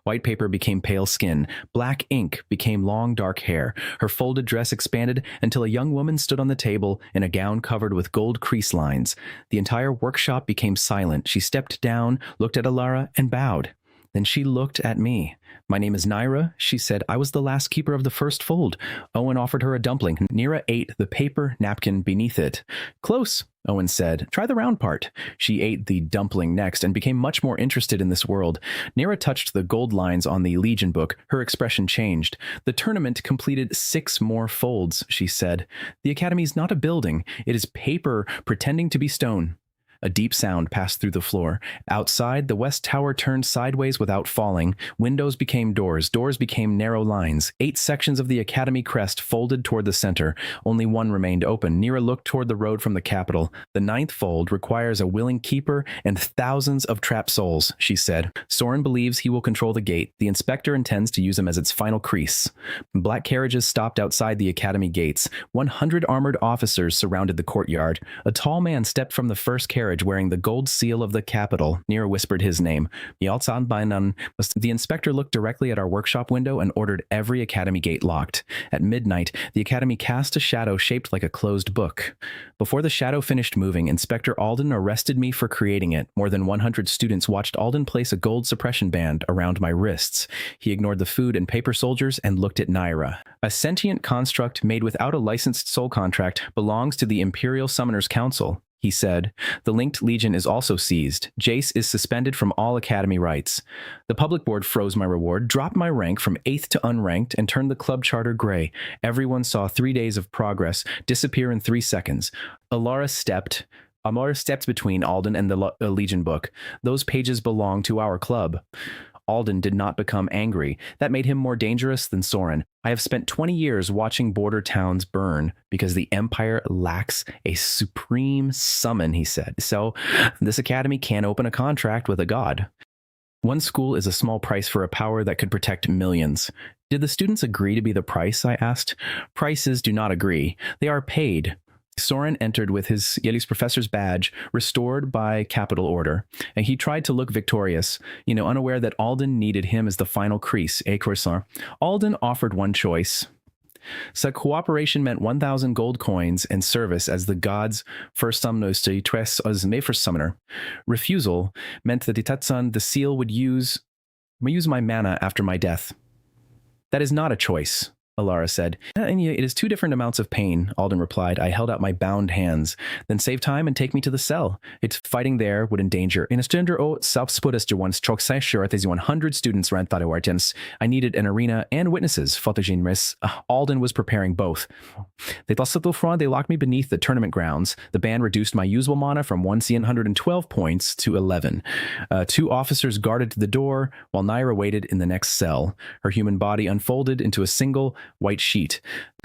[SPEAKER 1] White paper became pale skin. Black ink became long, dark hair. Her folded dress expanded until a young woman stood on the table in a gown covered with gold crease lines. The entire workshop became silent. She stepped down, looked at Alara, and bowed. Then she looked at me. My name is Naira, she said. I was the last keeper of the first fold. Owen offered her a dumpling. Nira ate the paper napkin beneath it. Close, Owen said. Try the round part. She ate the dumpling next and became much more interested in this world. Nira touched the gold lines on the Legion book. Her expression changed. The tournament completed 6 more folds, she said. The Academy's not a building. It is paper pretending to be stone. A deep sound passed through the floor. Outside, the west tower turned sideways without falling. Windows became doors. Doors became narrow lines. 8 sections of the Academy crest folded toward the center. Only one remained open. Nira looked toward the road from the capital. The 9th fold requires a willing keeper and thousands of trapped souls, she said. Soren believes he will control the gate. The inspector intends to use him as its final crease. Black carriages stopped outside the Academy gates. 100 armored officers surrounded the courtyard. A tall man stepped from the first carriage. carriage wearing the gold seal of the capital. Nira whispered his name. The inspector looked directly at our workshop window and ordered every academy gate locked. At midnight, the academy cast a shadow shaped like a closed book. Before the shadow finished moving, Inspector Alden arrested me for creating it. More than 100 students watched Alden place a gold suppression band around my wrists. He ignored the food and paper soldiers and looked at Naira. A sentient construct made without a licensed soul contract belongs to the Imperial Summoners Council, he said. The Linked Legion is also seized. Jace is suspended from all academy rights. The public board froze my reward, dropped my rank from 8th to unranked, and turned the club charter gray. Everyone saw 3 days of progress disappear in 3 seconds. Amara stepped between Alden and the Legion book. Those pages belong to our club. Alden did not become angry. That made him more dangerous than Soren. I have spent 20 years watching border towns burn because the Empire lacks a supreme summon, he said. So this academy can't open a contract with a god. One school is a small price for a power that could protect millions. Did the students agree to be the price? I asked. Prices do not agree. They are paid. Soren entered with his Yeli's professor's badge, restored by capital order, and he tried to look victorious, unaware that Alden needed him as the final crease, croissant. Alden offered one choice. So cooperation meant 1,000 gold coins and service as the god's first summoner, as May first summoner. Refusal meant that the seal would use my mana after my death. That is not a choice, Alara said. And it is 2 different amounts of pain, Alden replied. I held out my bound hands. Then save time and take me to the cell. It's fighting there would endanger. In a stunder subspudester once chok sai sure as 100 students ran thought I needed an arena and witnesses, Photogene Riss. Alden was preparing both. They locked me beneath the tournament grounds. The ban reduced my usable mana from 112 points to 11. 2 officers guarded the door while Naira waited in the next cell. Her human body unfolded into a single white sheet.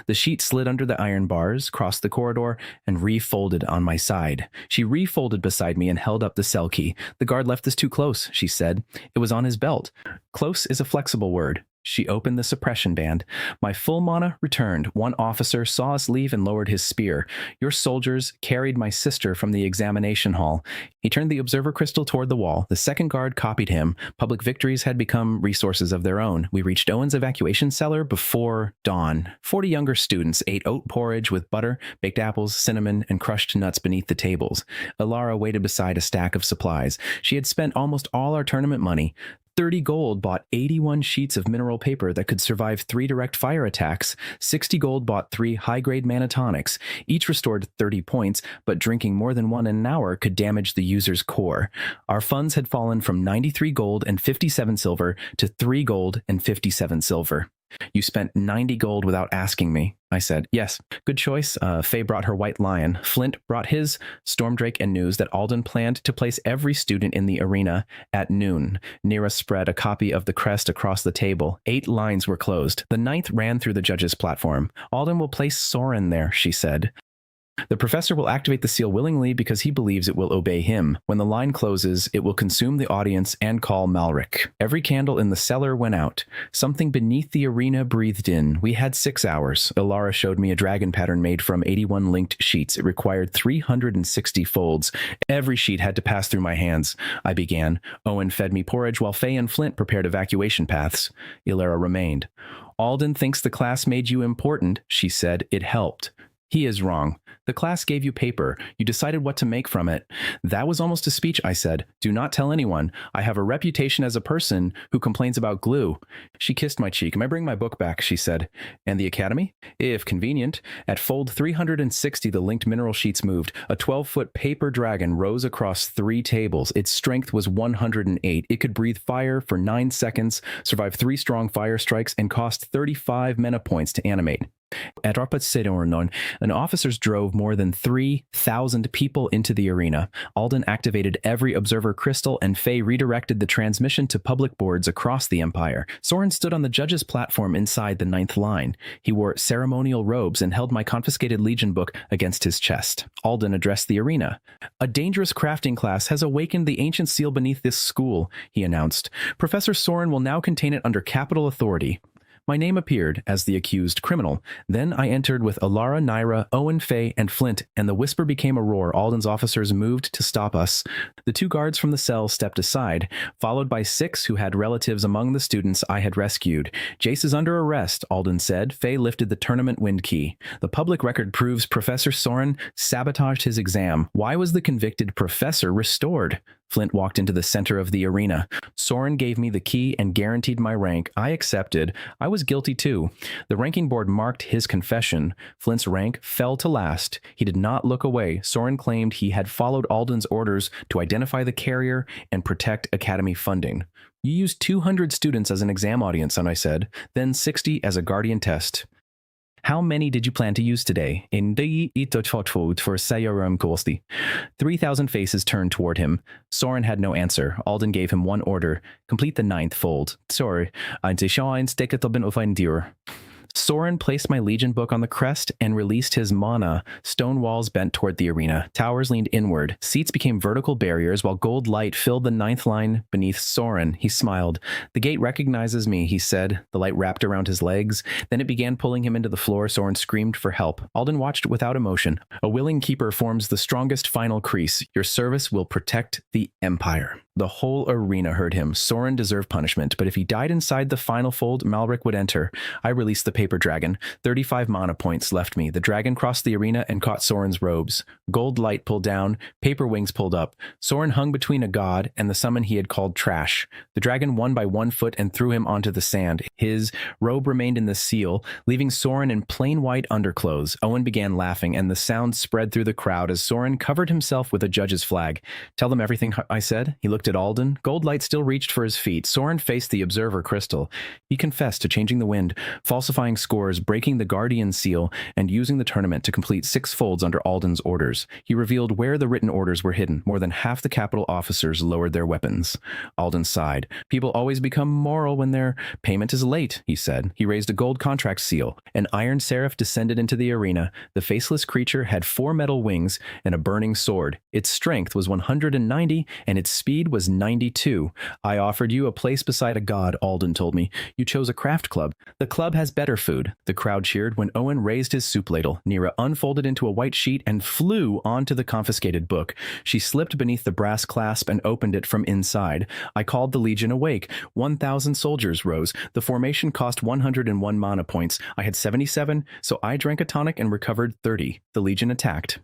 [SPEAKER 1] The sheet slid under the iron bars, crossed the corridor, and refolded on my side. She refolded beside me and held up the cell key. The guard left this too close, she said. It was on his belt. Close is a flexible word. She opened the suppression band. My full mana returned. One officer saw us leave and lowered his spear. Your soldiers carried my sister from the examination hall. He turned the observer crystal toward the wall. The second guard copied him. Public victories had become resources of their own. We reached Owen's evacuation cellar before dawn. 40 younger students ate oat porridge with butter, baked apples, cinnamon, and crushed nuts beneath the tables. Alara waited beside a stack of supplies. She had spent almost all our tournament money. 30 gold bought 81 sheets of mineral paper that could survive 3 direct fire attacks. 60 gold bought 3 high-grade mana tonics. Each restored 30 points, but drinking more than one in an hour could damage the user's core. Our funds had fallen from 93 gold and 57 silver to 3 gold and 57 silver. You spent 90 gold without asking me, I said. Yes, good choice. Faye brought her white lion. Flint brought his Stormdrake and news that Alden planned to place every student in the arena at noon. Nira spread a copy of the crest across the table. 8 lines were closed. The 9th ran through the judge's platform. Alden will place Soren there, she said. The professor will activate the seal willingly because he believes it will obey him. When the line closes, it will consume the audience and call Malric. Every candle in the cellar went out. Something beneath the arena breathed in. We had 6 hours. Alara showed me a dragon pattern made from 81 linked sheets. It required 360 folds. Every sheet had to pass through my hands. I began. Owen fed me porridge while Faye and Flint prepared evacuation paths. Ilara remained. Alden thinks the class made you important, she said. It helped. He is wrong. The class gave you paper. You decided what to make from it. That was almost a speech, I said. Do not tell anyone. I have a reputation as a person who complains about glue. She kissed my cheek. May I bring my book back, she said. And the academy? If convenient. At fold 360, the linked mineral sheets moved. A 12-foot paper dragon rose across 3 tables. Its strength was 108. It could breathe fire for 9 seconds, survive 3 strong fire strikes, and cost 35 mana points to animate. At Arpatsedornon, an officers drove more than 3,000 people into the arena. Alden activated every observer crystal, and Faye redirected the transmission to public boards across the Empire. Soren stood on the judge's platform inside the 9th line. He wore ceremonial robes and held my confiscated Legion book against his chest. Alden addressed the arena. A dangerous crafting class has awakened the ancient seal beneath this school, he announced. Professor Soren will now contain it under capital authority. My name appeared as the accused criminal. Then I entered with Alara, Naira, Owen, Faye, and Flint, and the whisper became a roar. Alden's officers moved to stop us. The 2 guards from the cell stepped aside, followed by 6 who had relatives among the students I had rescued. Jace is under arrest, Alden said. Faye lifted the tournament wind key. The public record proves Professor Soren sabotaged his exam. Why was the convicted professor restored? Flint walked into the center of the arena. Soren gave me the key and guaranteed my rank. I accepted. I was guilty too. The ranking board marked his confession. Flint's rank fell to last. He did not look away. Soren claimed he had followed Alden's orders to identify the carrier and protect academy funding. You used 200 students as an exam audience, and I said, then 60 as a guardian test. How many did you plan to use today? Hindi ito for sayaram kosti. 3,000 faces turned toward him. Soren had no answer. Alden gave him one order. Complete the 9th fold. Sorry, Soren placed my Legion book on the crest and released his mana. Stone walls bent toward the arena. Towers leaned inward. Seats became vertical barriers while gold light filled the 9th line beneath Soren. He smiled. The gate recognizes me, he said. The light wrapped around his legs. Then it began pulling him into the floor. Soren screamed for help. Alden watched without emotion. A willing keeper forms the strongest final crease. Your service will protect the Empire. The whole arena heard him. Soren deserved punishment, but if he died inside the final fold, Malric would enter. I released the paper dragon. 35 mana points left me. The dragon crossed the arena and caught Soren's robes. Gold light pulled down, paper wings pulled up. Soren hung between a god and the summon he had called trash. The dragon won by 1 foot and threw him onto the sand. His robe remained in the seal, leaving Soren in plain white underclothes. Owen began laughing, and the sound spread through the crowd as Soren covered himself with a judge's flag. Tell them everything, I said. He looked at Alden. Gold light still reached for his feet. Soren faced the observer crystal. He confessed to changing the wind, falsifying scores, breaking the guardian seal, and using the tournament to complete 6 folds under Alden's orders. He revealed where the written orders were hidden. More than half the capital officers lowered their weapons. Alden sighed. People always become moral when their payment is late, he said. He raised a gold contract seal. An iron seraph descended into the arena. The faceless creature had 4 metal wings and a burning sword. Its strength was 190 and its speed was 92. I offered you a place beside a god, Alden told me. You chose a craft club. The club has better food. The crowd cheered when Owen raised his soup ladle. Nira unfolded into a white sheet and flew onto the confiscated book. She slipped beneath the brass clasp and opened it from inside. I called the Legion awake. 1,000 soldiers rose. The formation cost 101 mana points. I had 77, so I drank a tonic and recovered 30. The Legion attacked.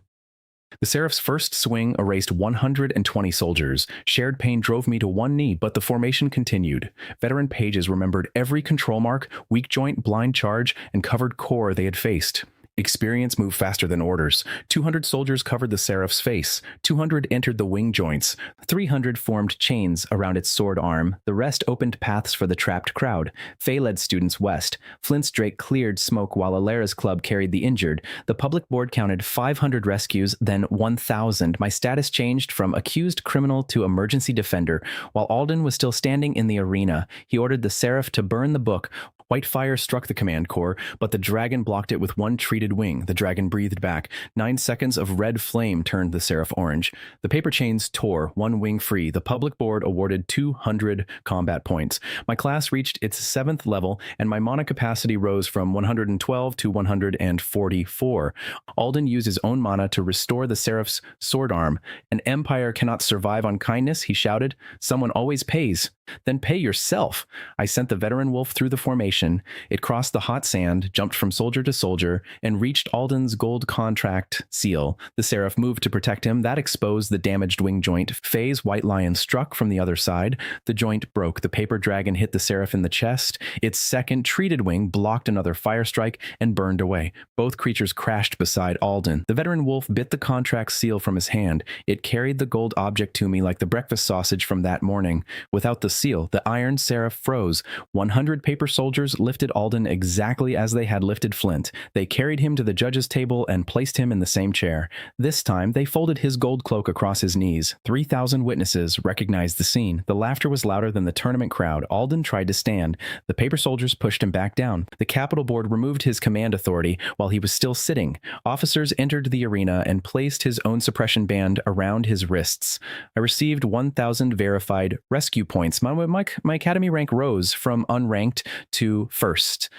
[SPEAKER 1] The Seraph's first swing erased 120 soldiers. Shared pain drove me to one knee, but the formation continued. Veteran pages remembered every control mark, weak joint, blind charge, and covered core they had faced. Experience moved faster than orders. 200 soldiers covered the Seraph's face. 200 entered the wing joints. 300 formed chains around its sword arm. The rest opened paths for the trapped crowd. Faye led students west. Flint's Drake cleared smoke while Alara's club carried the injured. The public board counted 500 rescues, then 1,000. My status changed from accused criminal to emergency defender. While Alden was still standing in the arena, he ordered the Seraph to burn the book. White fire struck the command core, but the dragon blocked it with one treated wing. The dragon breathed back. 9 seconds of red flame turned the Seraph orange. The paper chains tore, one wing free. The public board awarded 200 combat points. My class reached its 7th level, and my mana capacity rose from 112 to 144. Alden used his own mana to restore the Seraph's sword arm. An empire cannot survive on kindness, he shouted. Someone always pays. Then pay yourself. I sent the veteran wolf through the formation. It crossed the hot sand, jumped from soldier to soldier, and reached Alden's gold contract seal. The Seraph moved to protect him. That exposed the damaged wing joint. Faye's white lion struck from the other side. The joint broke. The paper dragon hit the Seraph in the chest. Its second treated wing blocked another fire strike and burned away. Both creatures crashed beside Alden. The veteran wolf bit the contract seal from his hand. It carried the gold object to me like the breakfast sausage from that morning. Without the seal, the iron seraph froze. 100 paper soldiers lifted Alden exactly as they had lifted Flint. They carried him to the judge's table and placed him in the same chair. This time, they folded his gold cloak across his knees. 3,000 witnesses recognized the scene. The laughter was louder than the tournament crowd. Alden tried to stand. The paper soldiers pushed him back down. The Capitol Board removed his command authority while he was still sitting. Officers entered the arena and placed his own suppression band around his wrists. I received 1,000 verified rescue points. My academy rank rose from unranked to you first.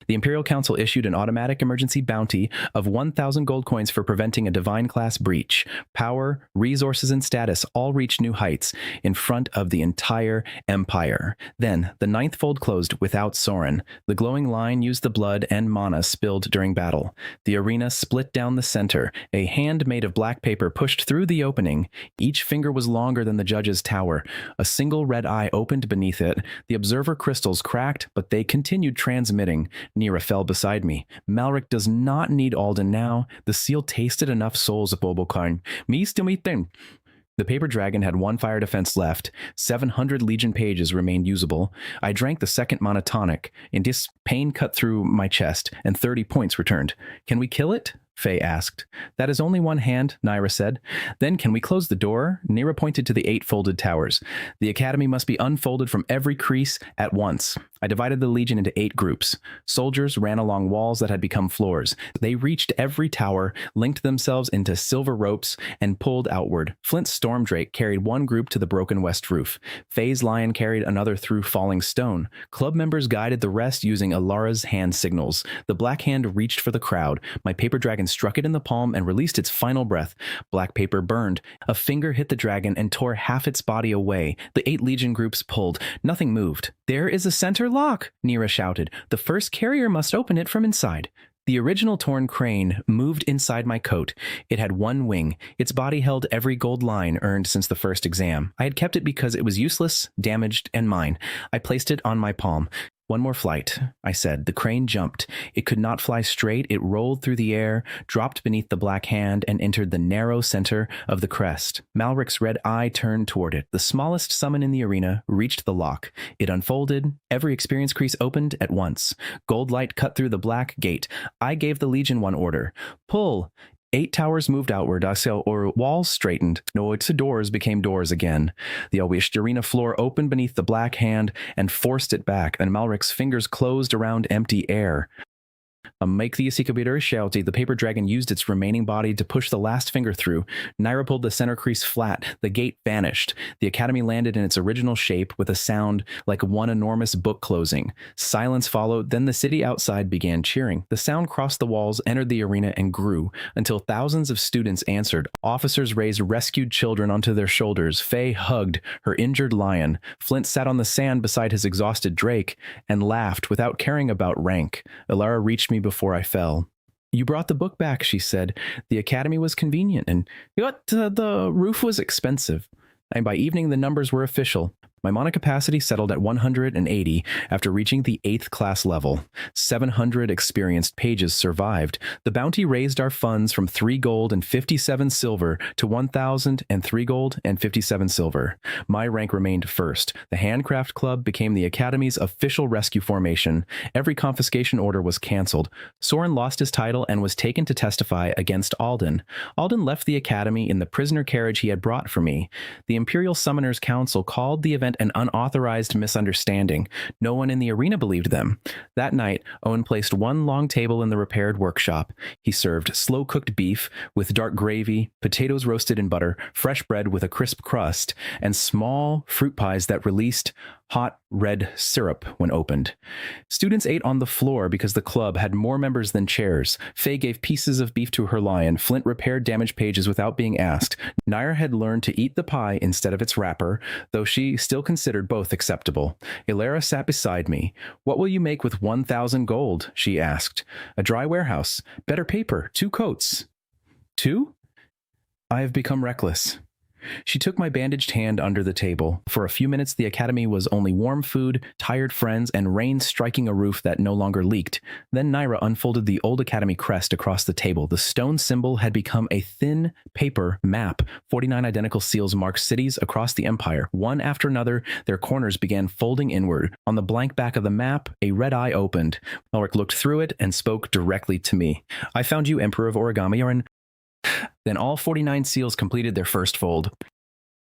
[SPEAKER 1] The Imperial Council issued an automatic emergency bounty of 1,000 gold coins for preventing a divine class breach. Power, resources, and status all reached new heights in front of the entire empire. Then, the ninth fold closed without Soren. The glowing line used the blood and mana spilled during battle. The arena split down the center. A hand made of black paper pushed through the opening. Each finger was longer than the judge's tower. A single red eye opened beneath it. The observer crystals cracked, but they continued transmitting. Nira fell beside me. Malric does not need Alden now. The seal tasted enough souls of Bobokarn. Me still meet them. The paper dragon had one fire defense left. 700 Legion pages remained usable. I drank the second monotonic, and this pain cut through my chest, and 30 points returned. Can we kill it? Faye asked. That is only one hand, Naira said. Then can we close the door? Nira pointed to the 8 folded towers. The academy must be unfolded from every crease at once. I divided the Legion into 8 groups. Soldiers ran along walls that had become floors. They reached every tower, linked themselves into silver ropes, and pulled outward. Flint's Stormdrake carried one group to the broken west roof. Faye's Lion carried another through falling stone. Club members guided the rest using Alara's hand signals. The black hand reached for the crowd. My paper dragon struck it in the palm and released its final breath. Black paper burned. A finger hit the dragon and tore half its body away. The 8 Legion groups pulled. Nothing moved. There is a center lock, Nira shouted. The first carrier must open it from inside. The original torn crane moved inside my coat. It had one wing. Its body held every gold line earned since the first exam. I had kept it because it was useless, damaged, and mine. I placed it on my palm. One more flight, I said. The crane jumped. It could not fly straight. It rolled through the air, dropped beneath the black hand, and entered the narrow center of the crest. Malric's red eye turned toward it. The smallest summon in the arena reached the lock. It unfolded. Every experience crease opened at once. Gold light cut through the black gate. I gave the Legion one order. Pull! 8 towers moved outward, or walls straightened. No, its doors became doors again. The Awished arena floor opened beneath the black hand and forced it back, and Malric's fingers closed around empty air. Make the Isekai shouty. The paper dragon used its remaining body to push the last finger through. Naira pulled the center crease flat. The gate vanished. The academy landed in its original shape with a sound like one enormous book closing. Silence followed, then the city outside began cheering. The sound crossed the walls, entered the arena, and grew until thousands of students answered. Officers raised rescued children onto their shoulders. Faye hugged her injured lion. Flint sat on the sand beside his exhausted Drake and laughed without caring about rank. Alara reached me before I fell. You brought the book back, she said. The academy was convenient, and the roof was expensive. And by evening, the numbers were official. My mana capacity settled at 180 after reaching the 8th class level. 700 experienced pages survived. The bounty raised our funds from 3 gold and 57 silver to 1,003 gold and 57 silver. My rank remained first. The Handcraft Club became the Academy's official rescue formation. Every confiscation order was cancelled. Soren lost his title and was taken to testify against Alden. Alden left the Academy in the prisoner carriage he had brought for me. The Imperial Summoners Council called the event an unauthorized misunderstanding. No one in the arena believed them. That night, Owen placed one long table in the repaired workshop. He served slow-cooked beef with dark gravy, potatoes roasted in butter, fresh bread with a crisp crust, and small fruit pies that released hot red syrup when opened. Students ate on the floor because the club had more members than chairs. Faye gave pieces of beef to her lion. Flint repaired damaged pages without being asked. Nair had learned to eat the pie instead of its wrapper, though she still considered both acceptable. Ilara sat beside me. What will you make with 1,000 gold? She asked. A dry warehouse. Better paper. 2 coats. 2? I have become reckless. She took my bandaged hand under the table. For a few minutes, the academy was only warm food, tired friends, and rain striking a roof that no longer leaked. Then Naira unfolded the old academy crest across the table. The stone symbol had become a thin paper map. 49 identical seals marked cities across the empire. One after another, their corners began folding inward. On the blank back of the map, a red eye opened. Elric looked through it and spoke directly to me. I found you, Emperor of Origami, Then all 49 seals completed their first fold.